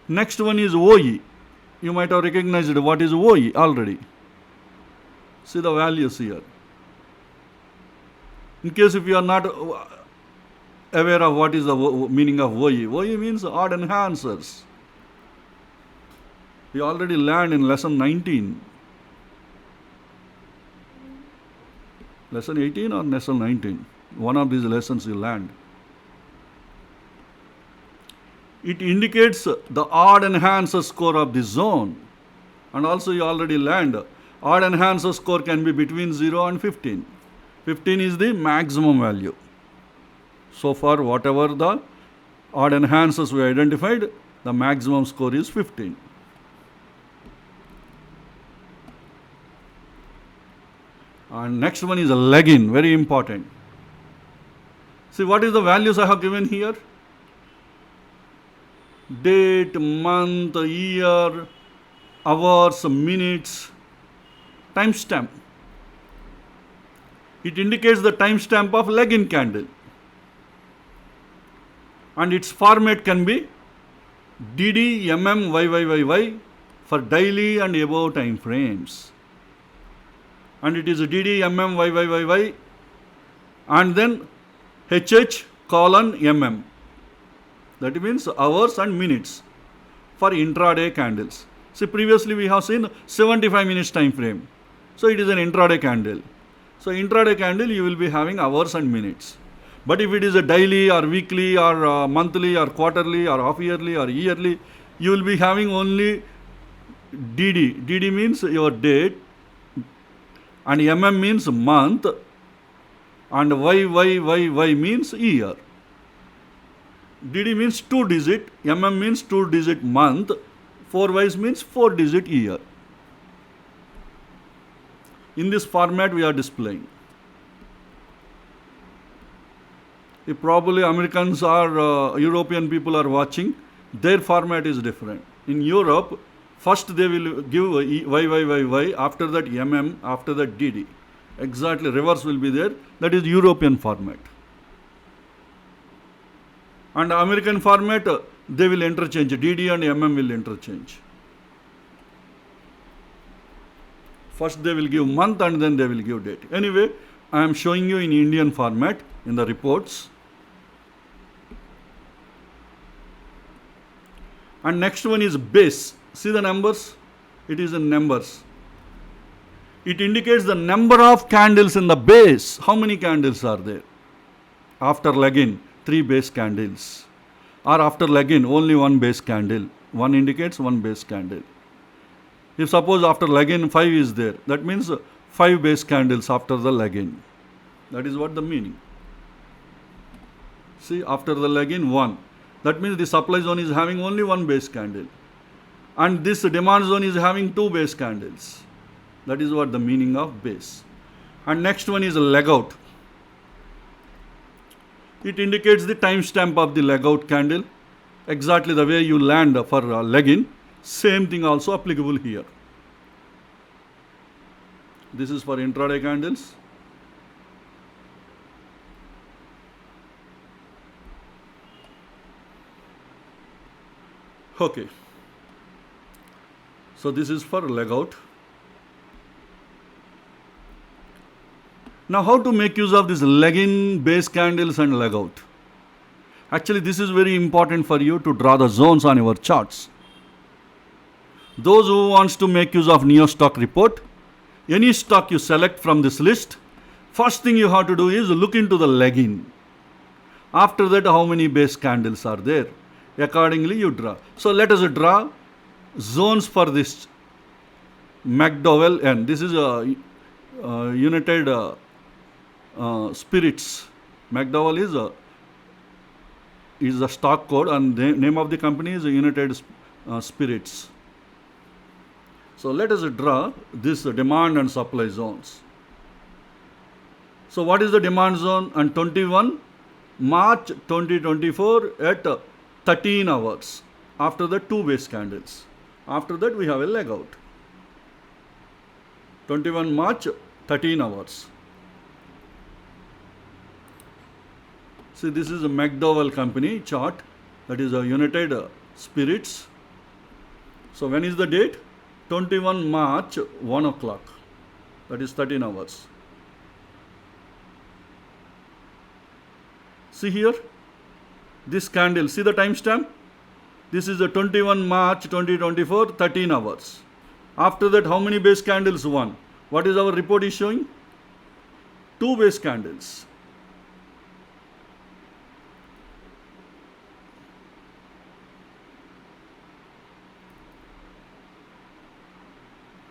Next one is OE. You might have recognized what is OE already. See the values here. In case if you are not aware of what is the meaning of OE. OE means odd enhancers. We already learned in lesson 19. Lesson 18 or lesson 19? One of these lessons you learned. It indicates the odd enhancer score of the zone. And also you already learned odd enhancer score can be between 0 and 15. 15 is the maximum value. So far, whatever the odd enhancers we identified, the maximum score is 15. And next one is a leg-in, very important. See what is the values I have given here? Date, month, year, hours, minutes, timestamp. It indicates the timestamp of leg-in candle. And its format can be DD, MM, YYYY for daily and above time frames. And it is DD, MM, YYYY and then HH colon MM. That means hours and minutes for intraday candles. See, previously we have seen 75 minutes time frame. So it is an intraday candle. So intraday candle you will be having hours and minutes. But if it is a daily or weekly or monthly or quarterly or half yearly or yearly, you will be having only DD. DD means your date and MM means month and YYYY means year. DD means 2 digit, MM means 2 digit month, 4Y means 4 digit year. In this format we are displaying. If probably Americans or European people are watching, their format is different. In Europe, first they will give YYYY, after that MM, after that DD. Exactly reverse will be there. That is European format. And American format, they will interchange. DD and MM will interchange. First they will give month and then they will give date. Anyway, I am showing you in Indian format in the reports. And next one is base. See the numbers? It is in numbers. It indicates the number of candles in the base. How many candles are there? After leg-in, 3 base candles. Or after leg-in, only 1 base candle. 1 indicates 1 base candle. If suppose after leg-in 5 is there, that means 5 base candles after the leg-in. That is what the meaning. See, after the leg-in 1. That means the supply zone is having only 1 base candle. And this demand zone is having 2 base candles. That is what the meaning of base. And next one is leg out. It indicates the timestamp of the leg out candle. Exactly the way you land for leg in. Same thing also applicable here. This is for intraday candles. Okay. So this is for leg out. Now how to make use of this leg in, base candles and leg out? Actually this is very important for you to draw the zones on your charts. Those who wants to make use of NeoStock report, any stock you select from this list, first thing you have to do is look into the leg in. After that, how many base candles are there? Accordingly you draw. So let us draw zones for this McDowell N. This is a United Spirits. McDowell is a stock code and the name of the company is United Spirits. So let us draw this demand and supply zones. So what is the demand zone? On 21 March 2024 at 13 hours. After that 2 base candles. After that we have a leg out. 21 March 13 hours. See, this is a McDowell company chart. That is a United Spirits. So when is the date? 21 March 1 o'clock. That is 13 hours. See here, this candle, see the timestamp? This is the 21 March 2024, 13 hours. After that, how many base candles? 1. What is our report is showing? 2 base candles.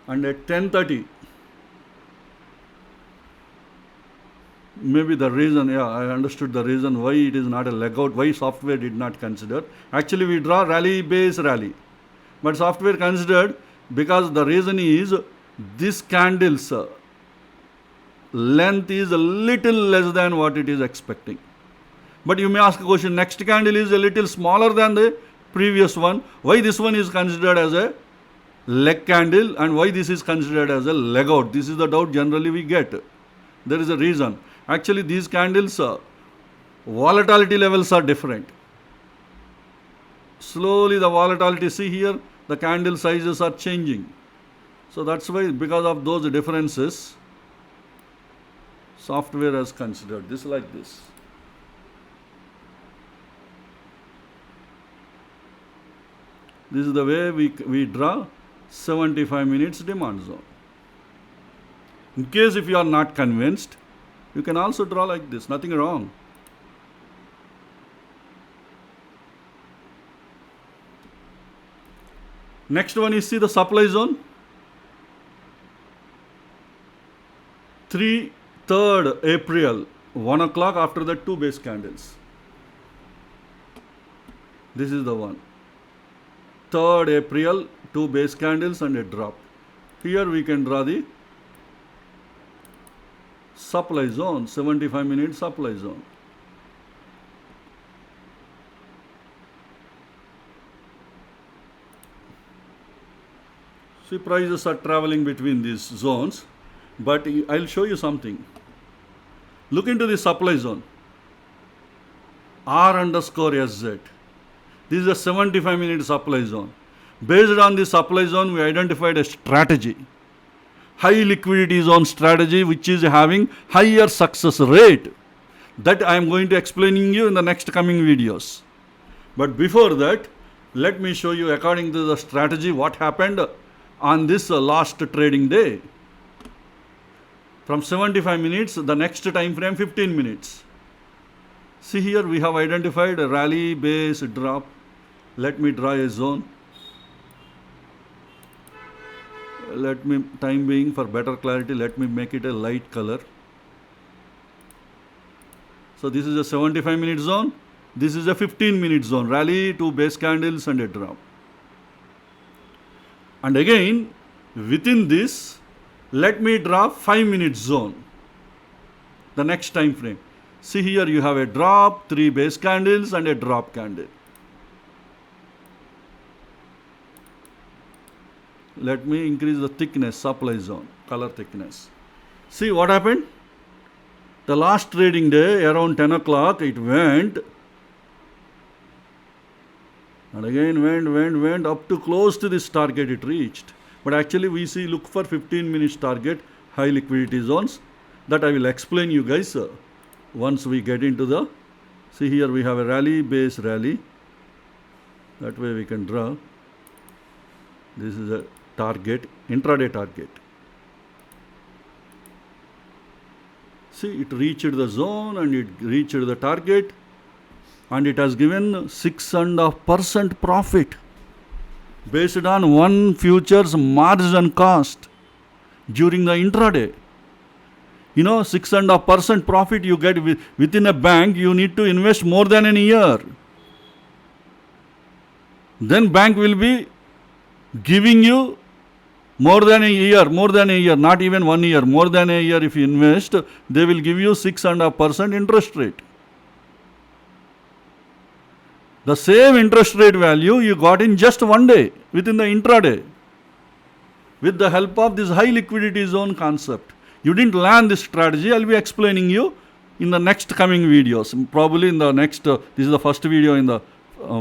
And at 10:30, maybe the reason, I understood the reason why it is not a leg out, why software did not consider. Actually, we draw rally, base, rally. But software considered because the reason is this candle's length is a little less than what it is expecting. But you may ask a question, next candle is a little smaller than the previous one. Why this one is considered as a leg candle and why this is considered as a leg out? This is the doubt generally we get. There is a reason. Actually, these candles, volatility levels are different. Slowly the volatility, see here, the candle sizes are changing. So that's why, because of those differences, software has considered this like this. This is the way we draw 75 minutes demand zone. In case if you are not convinced, you can also draw like this, nothing wrong. Next one is, see the supply zone. 3rd April, 1 o'clock, after that 2 base candles. This is the one. 3rd April, 2 base candles and a drop. Here we can draw the supply zone, 75 minute supply zone. See, prices are traveling between these zones, but I'll show you something. Look into the supply zone, R_SZ. This is a 75 minute supply zone. Based on the supply zone, we identified a strategy, high liquidity zone strategy, which is having higher success rate. That I am going to explaining you in the next coming videos. But before that, let me show you according to the strategy what happened on this last trading day. From 75 minutes, the next time frame 15 minutes. See here we have identified a rally, base, drop. Let me draw a zone. Let me, time being for better clarity, let me make it a light color. So this is a 75 minute zone. This is a 15 minute zone. Rally, 2 base candles and a drop. And again, within this, let me draw 5 minute zone, the next time frame. See here you have a drop, 3 base candles and a drop candle. Let me increase the thickness, supply zone, color thickness. See what happened? The last trading day around 10 o'clock it went and again went up to close to this target it reached. But actually we see, look for 15 minutes target, high liquidity zones. That I will explain you guys once we get into the, see here we have a rally, base rally. That way we can draw. This is a target, intraday target. See, it reached the zone and it reached the target and it has given 6.5% profit based on one future's margin cost during the intraday. You know, 6.5% profit you get within a bank, you need to invest more than a year. Then bank will be giving you more than a year, not even 1 year, more than a year if you invest, they will give you 6.5% interest rate. The same interest rate value you got in just 1 day within the intraday with the help of this high liquidity zone concept. You didn't learn this strategy. I'll be explaining you in the next coming videos. Probably in the next, this is the first video in the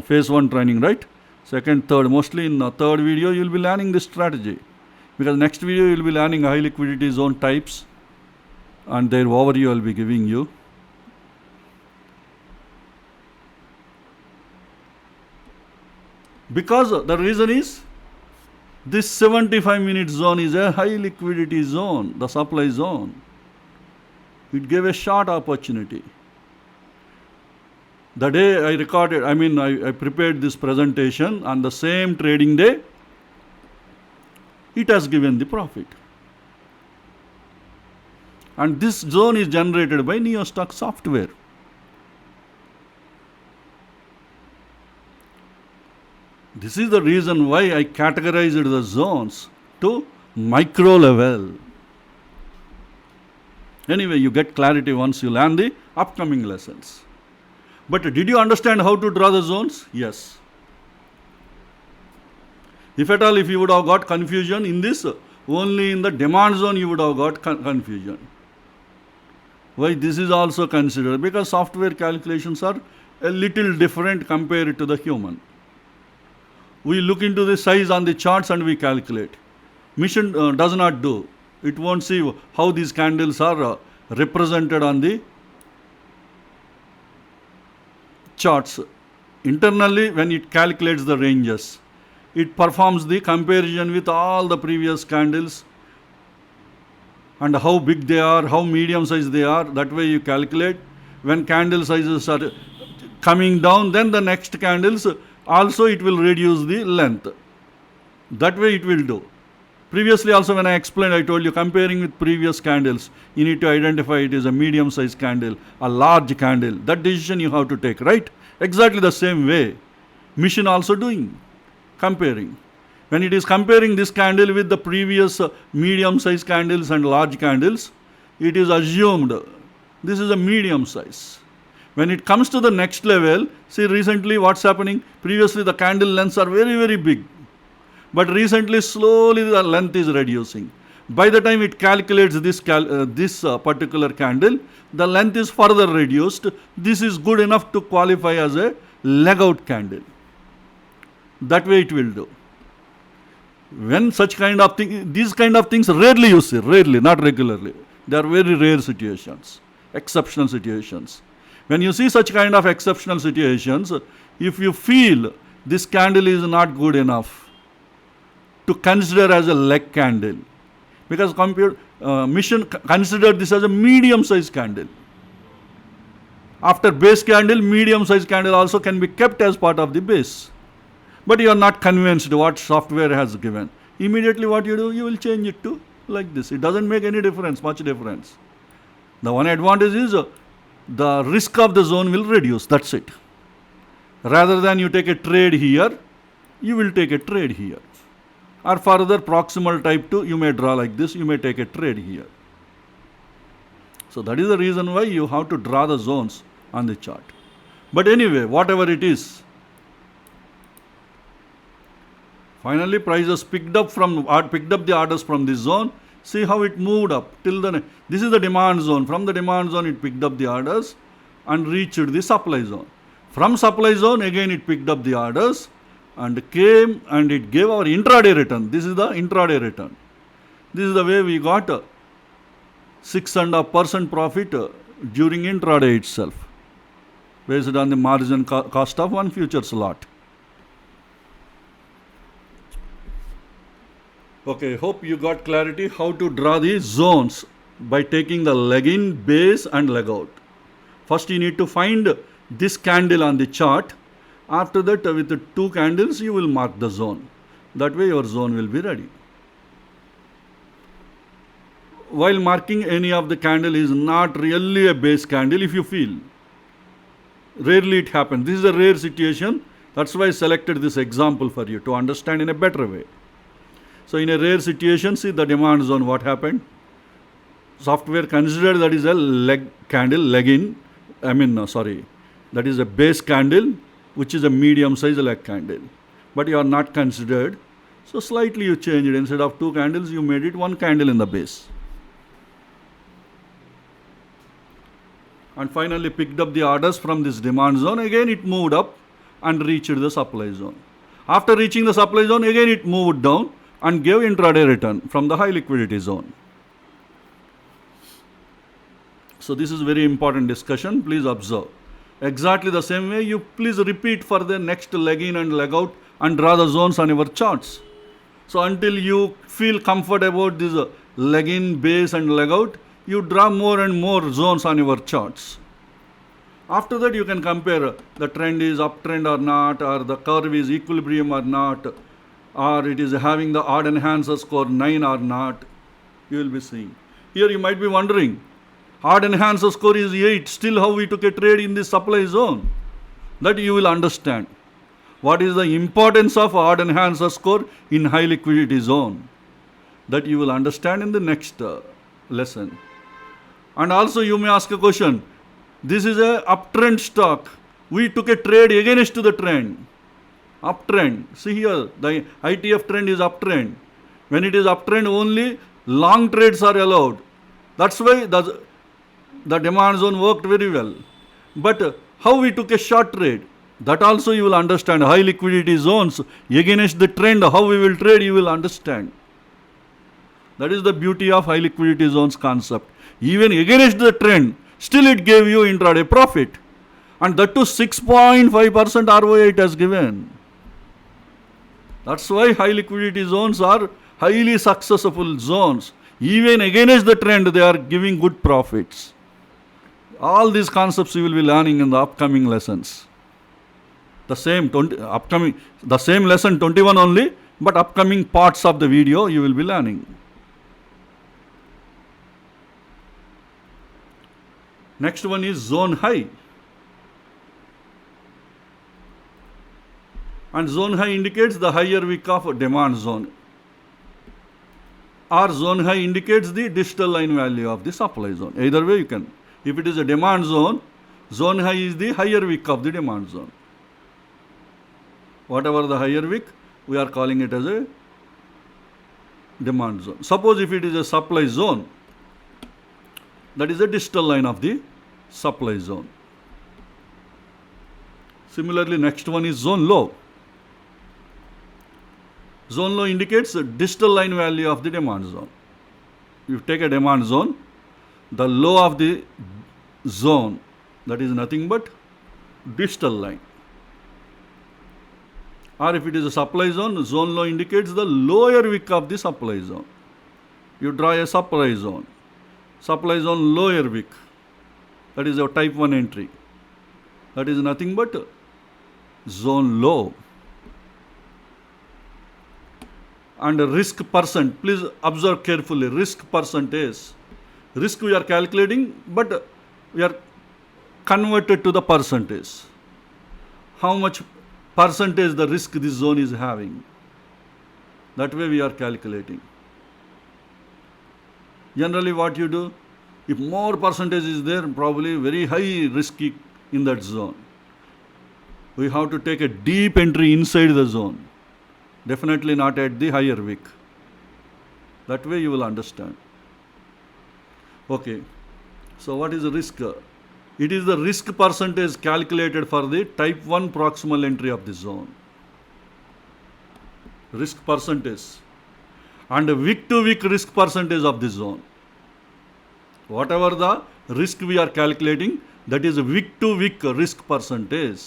phase 1 training, right? Second, third, mostly in the third video you will be learning this strategy. Because next video you will be learning high liquidity zone types and their overview I will be giving you. Because the reason is, this 75 minute zone is a high liquidity zone, the supply zone. It gave a short opportunity. The day I recorded, I prepared this presentation on the same trading day, it has given the profit. And this zone is generated by NeoStock Software. This is the reason why I categorized the zones to micro level. Anyway, you get clarity once you learn the upcoming lessons. But did you understand how to draw the zones? Yes. If at all, if you would have got confusion in this, only in the demand zone you would have got confusion. Why this is also considered? Because software calculations are a little different compared to the human. We look into the size on the charts and we calculate. Machine does not do. It won't see how these candles are represented on the charts. Internally, when it calculates the ranges, it performs the comparison with all the previous candles and how big they are, how medium size they are. That way you calculate. When candle sizes are coming down, then the next candles also it will reduce the length. That way it will do. Previously also when I explained, I told you comparing with previous candles, you need to identify it is a medium size candle, a large candle. That decision you have to take, right? Exactly the same way. Machine also doing, comparing. When it is comparing this candle with the previous medium size candles and large candles, it is assumed this is a medium size. When it comes to the next level, see recently what's happening? Previously the candle lengths are very, very big. But recently slowly the length is reducing. By the time it calculates this particular candle, the length is further reduced. This is good enough to qualify as a leg out candle. That way it will do. When such kind of thing, these kind of things rarely you see, rarely, not regularly. They are very rare situations, exceptional situations. When you see such kind of exceptional situations, if you feel this candle is not good enough to consider as a leg candle, because mission considered this as a medium size candle. After base candle, medium size candle also can be kept as part of the base. But you are not convinced what software has given. Immediately what you do, you will change it to like this. It doesn't make any difference, much difference. The one advantage is the risk of the zone will reduce, that's it. Rather than you take a trade here, you will take a trade here. Or further proximal type 2, you may draw like this, you may take a trade here. So that is the reason why you have to draw the zones on the chart. But anyway, whatever it is, finally prices picked up the orders from this zone. See how it moved up till this is the demand zone. From the demand zone it picked up the orders and reached the supply zone. From supply zone again it picked up the orders and came and it gave our intraday return. This is the intraday return. This is the way we got 6.5% profit during intraday itself, based on the margin cost of one futures lot. Okay, hope you got clarity how to draw the zones by taking the leg in, base and leg out. First you need to find this candle on the chart. After that, with the two candles, you will mark the zone. That way your zone will be ready. While marking any of the candle is not really a base candle if you feel. Rarely it happens. This is a rare situation. That's why I selected this example for you to understand in a better way. So in a rare situation, see the demand zone, what happened? Software considered that is a leg candle, that is a base candle, which is a medium size leg candle. But you are not considered. So slightly you change it. Instead of two candles, you made it one candle in the base. And finally picked up the orders from this demand zone. Again it moved up and reached the supply zone. After reaching the supply zone, again it moved down and gave intraday return from the high liquidity zone. So this is very important discussion. Please observe. Exactly the same way you please repeat for the next leg in and leg out and draw the zones on your charts. So until you feel comfort about this leg in, base and leg out, you draw more and more zones on your charts. After that you can compare the trend is uptrend or not, or the curve is equilibrium or not, or it is having the odd enhancer score 9 or not. You will be seeing. Here you might be wondering, odd enhancer score is 8, still how we took a trade in this supply zone? That you will understand. What is the importance of odd enhancer score in high liquidity zone? That you will understand in the next lesson. And also you may ask a question, this is a uptrend stock. We took a trade against the trend, uptrend. See here, the ITF trend is uptrend. When it is uptrend, only long trades are allowed. That's why the demand zone worked very well. But how we took a short trade, that also you will understand. High liquidity zones against the trend, how we will trade, you will understand. That is the beauty of high liquidity zones concept. Even against the trend, still it gave you intraday profit. And that to 6.5% ROI it has given. That's why high liquidity zones are highly successful zones. Even against the trend, they are giving good profits. All these concepts you will be learning in the upcoming lessons. The same lesson 21 only, but upcoming parts of the video you will be learning. Next one is zone high. And zone high indicates the higher wick of demand zone. Or zone high indicates the digital line value of the supply zone. Either way you can. If it is a demand zone, zone high is the higher wick of the demand zone. Whatever the higher wick, we are calling it as a demand zone. Suppose if it is a supply zone, that is a distal line of the supply zone. Similarly, next one is zone low. Zone low indicates the distal line value of the demand zone. You take a demand zone, the low of the zone, that is nothing but distal line. Or if it is a supply zone, zone low indicates the lower wick of the supply zone. You draw a supply zone lower wick. That is your type 1 entry. That is nothing but zone low. And risk percent, please observe carefully, risk percentage. Risk we are calculating, but we are converted to the percentage. How much percentage the risk this zone is having. That way we are calculating. Generally what you do, if more percentage is there, probably very high risky in that zone. We have to take a deep entry inside the zone. Definitely not at the higher wick. That way you will understand. Okay. So what is the risk? It is the risk percentage calculated for the type 1 proximal entry of the zone. Risk percentage. And wick to wick risk percentage of the zone. Whatever the risk we are calculating, that is wick to wick risk percentage.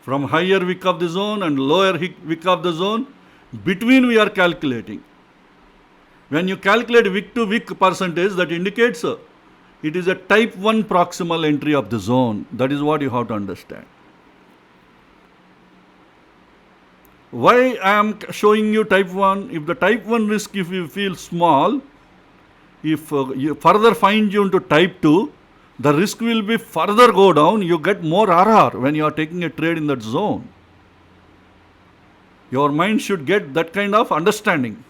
From higher wick of the zone and lower wick of the zone, between we are calculating. When you calculate wick to wick percentage, that indicates it is a type 1 proximal entry of the zone. That is what you have to understand. Why I am showing you type 1? If the type 1 risk, if you feel small, if you further fine tune to type 2, the risk will be further go down. You get more RR when you are taking a trade in that zone. Your mind should get that kind of understanding.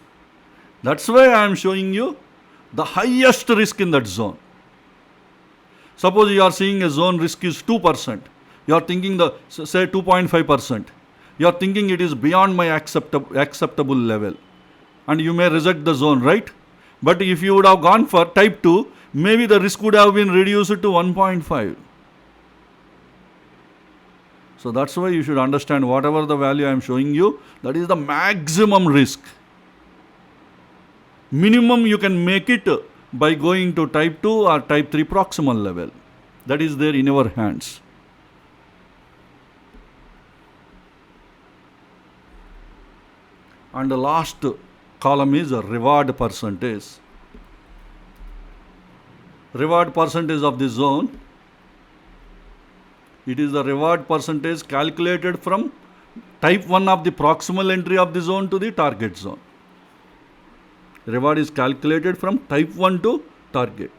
That's why I am showing you the highest risk in that zone. Suppose you are seeing a zone risk is 2%. You are thinking say 2.5%. You are thinking it is beyond my acceptable level. And you may reject the zone, right? But if you would have gone for type 2, maybe the risk would have been reduced to 1.5. So that's why you should understand whatever the value I am showing you, that is the maximum risk. Minimum you can make it by going to type 2 or type 3 proximal level. That is there in your hands. And the last column is a reward percentage. Reward percentage of the zone. It is the reward percentage calculated from type 1 of the proximal entry of the zone to the target zone. Reward is calculated from type 1 to target.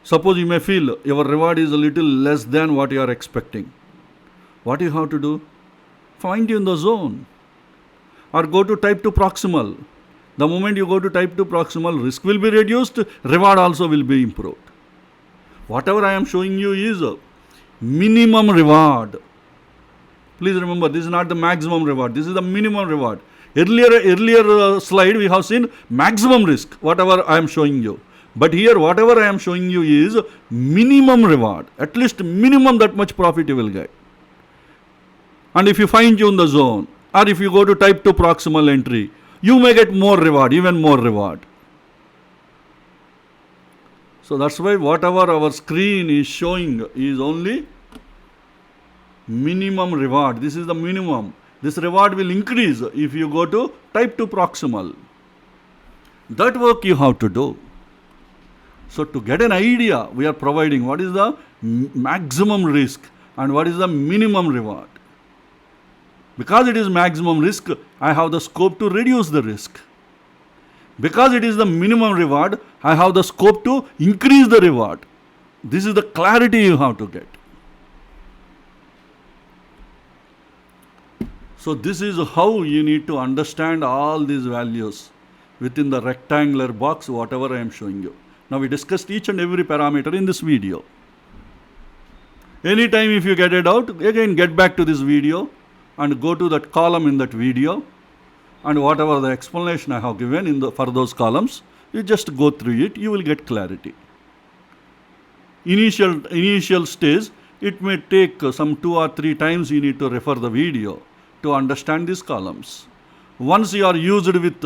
Suppose you may feel your reward is a little less than what you are expecting. What you have to do? Find in the zone. Or go to type 2 proximal. The moment you go to type 2 proximal, risk will be reduced, reward also will be improved. Whatever I am showing you is minimum reward. Please remember, this is not the maximum reward. This is the minimum reward. Earlier slide we have seen maximum risk, whatever I am showing you. But here whatever I am showing you is minimum reward. At least minimum that much profit you will get. And if you fine tune the zone, or if you go to type 2 proximal entry, you may get more reward, even more reward. So that's why whatever our screen is showing is only minimum reward. This is the minimum. This reward will increase if you go to type 2 proximal. That work you have to do. So to get an idea, we are providing what is the maximum risk and what is the minimum reward. Because it is maximum risk, I have the scope to reduce the risk. Because it is the minimum reward, I have the scope to increase the reward. This is the clarity you have to get. So this is how you need to understand all these values within the rectangular box, whatever I am showing you. Now we discussed each and every parameter in this video. Anytime if you get it out, again get back to this video and go to that column in that video, and whatever the explanation I have given for those columns, you just go through it, you will get clarity. Initial stage, it may take some 2 or 3 times you need to refer the video to understand these columns. Once you are used with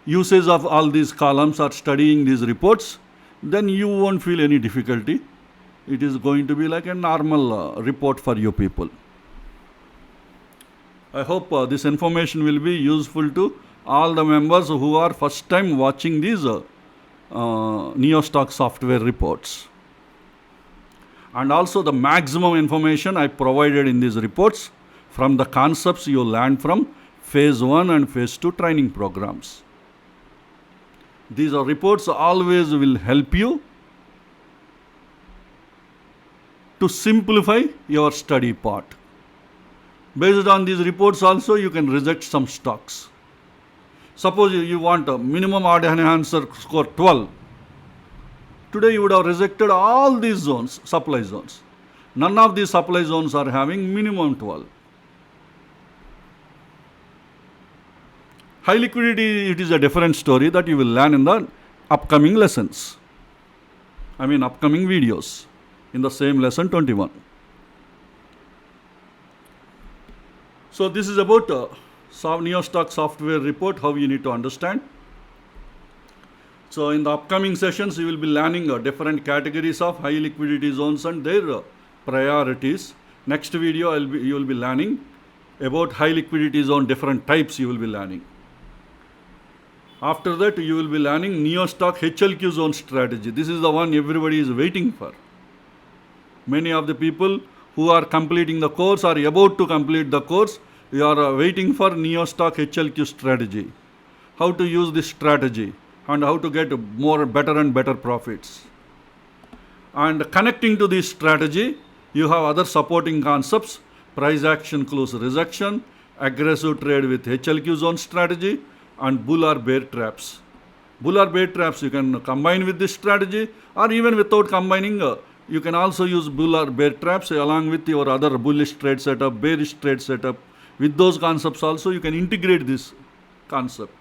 usage of all these columns or studying these reports, then you won't feel any difficulty. It is going to be like a normal report for you people. I hope this information will be useful to all the members who are first time watching these NeoStock Software reports. And also the maximum information I provided in these reports from the concepts you learned from phase 1 and phase 2 training programs. These reports always will help you to simplify your study part. Based on these reports also, you can reject some stocks. Suppose you want a minimum odd enhancer score 12. Today you would have rejected all these zones, supply zones. None of these supply zones are having minimum 12. High liquidity, it is a different story that you will learn in the upcoming lessons. Upcoming videos in the same lesson 21. So this is about NeoStock Software report, how you need to understand. So in the upcoming sessions, you will be learning different categories of high liquidity zones and their priorities. Next video, you will be learning about high liquidity zone, different types you will be learning. After that, you will be learning NeoStock HLQ zone strategy. This is the one everybody is waiting for. Many of the people who are completing the course or about to complete the course, you are waiting for NeoStock HLQ strategy. How to use this strategy and how to get better and better profits. And connecting to this strategy, you have other supporting concepts: price action close rejection, aggressive trade with HLQ zone strategy, and bull or bear traps. Bull or bear traps you can combine with this strategy, or even without combining, you can also use bull or bear traps along with your other bullish trade setup, bearish trade setup. With those concepts also you can integrate this concept.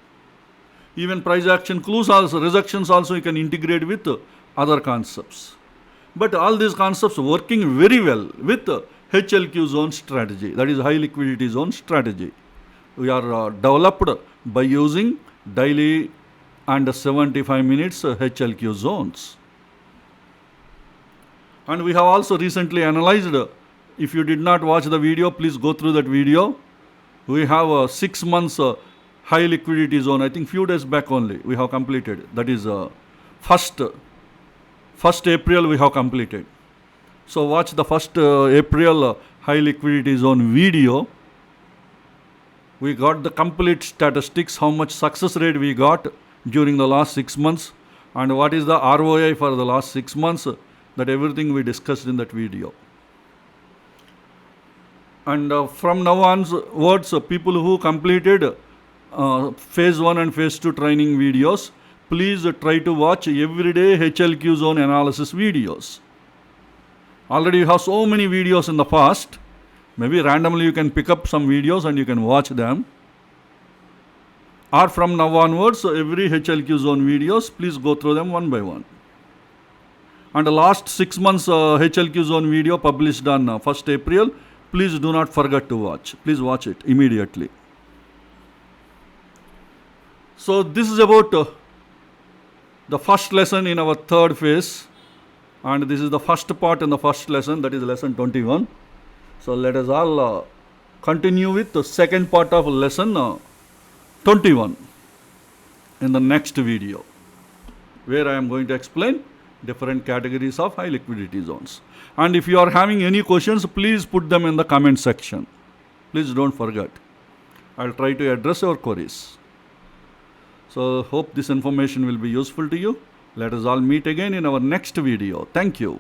Even price action clues also, rejections also you can integrate with other concepts. But all these concepts working very well with HLQ zone strategy, that is high liquidity zone strategy. We are developed by using daily and 75 minutes HLQ zones. And we have also recently analyzed, if you did not watch the video, please go through that video. We have 6 months high liquidity zone, I think few days back only we have completed. That is 1st April we have completed. So watch the 1st April high liquidity zone video. We got the complete statistics, how much success rate we got during the last 6 months and what is the ROI for the last 6 months. That everything we discussed in that video. And from now onwards, people who completed phase 1 and phase 2 training videos, please try to watch everyday HLQ zone analysis videos. Already you have so many videos in the past. Maybe randomly you can pick up some videos and you can watch them. Or from now onwards, every HLQ zone videos, please go through them one by one. And the last 6 months HLQ zone video published on 1st April, please do not forget to watch. Please watch it immediately. So this is about the first lesson in our third phase. And this is the first part in the first lesson, that is lesson 21. So let us all continue with the second part of lesson 21 in the next video, where I am going to explain different categories of high liquidity zones. And if you are having any questions, please put them in the comment section. Please don't forget. I'll try to address your queries. So hope this information will be useful to you. Let us all meet again in our next video. Thank you.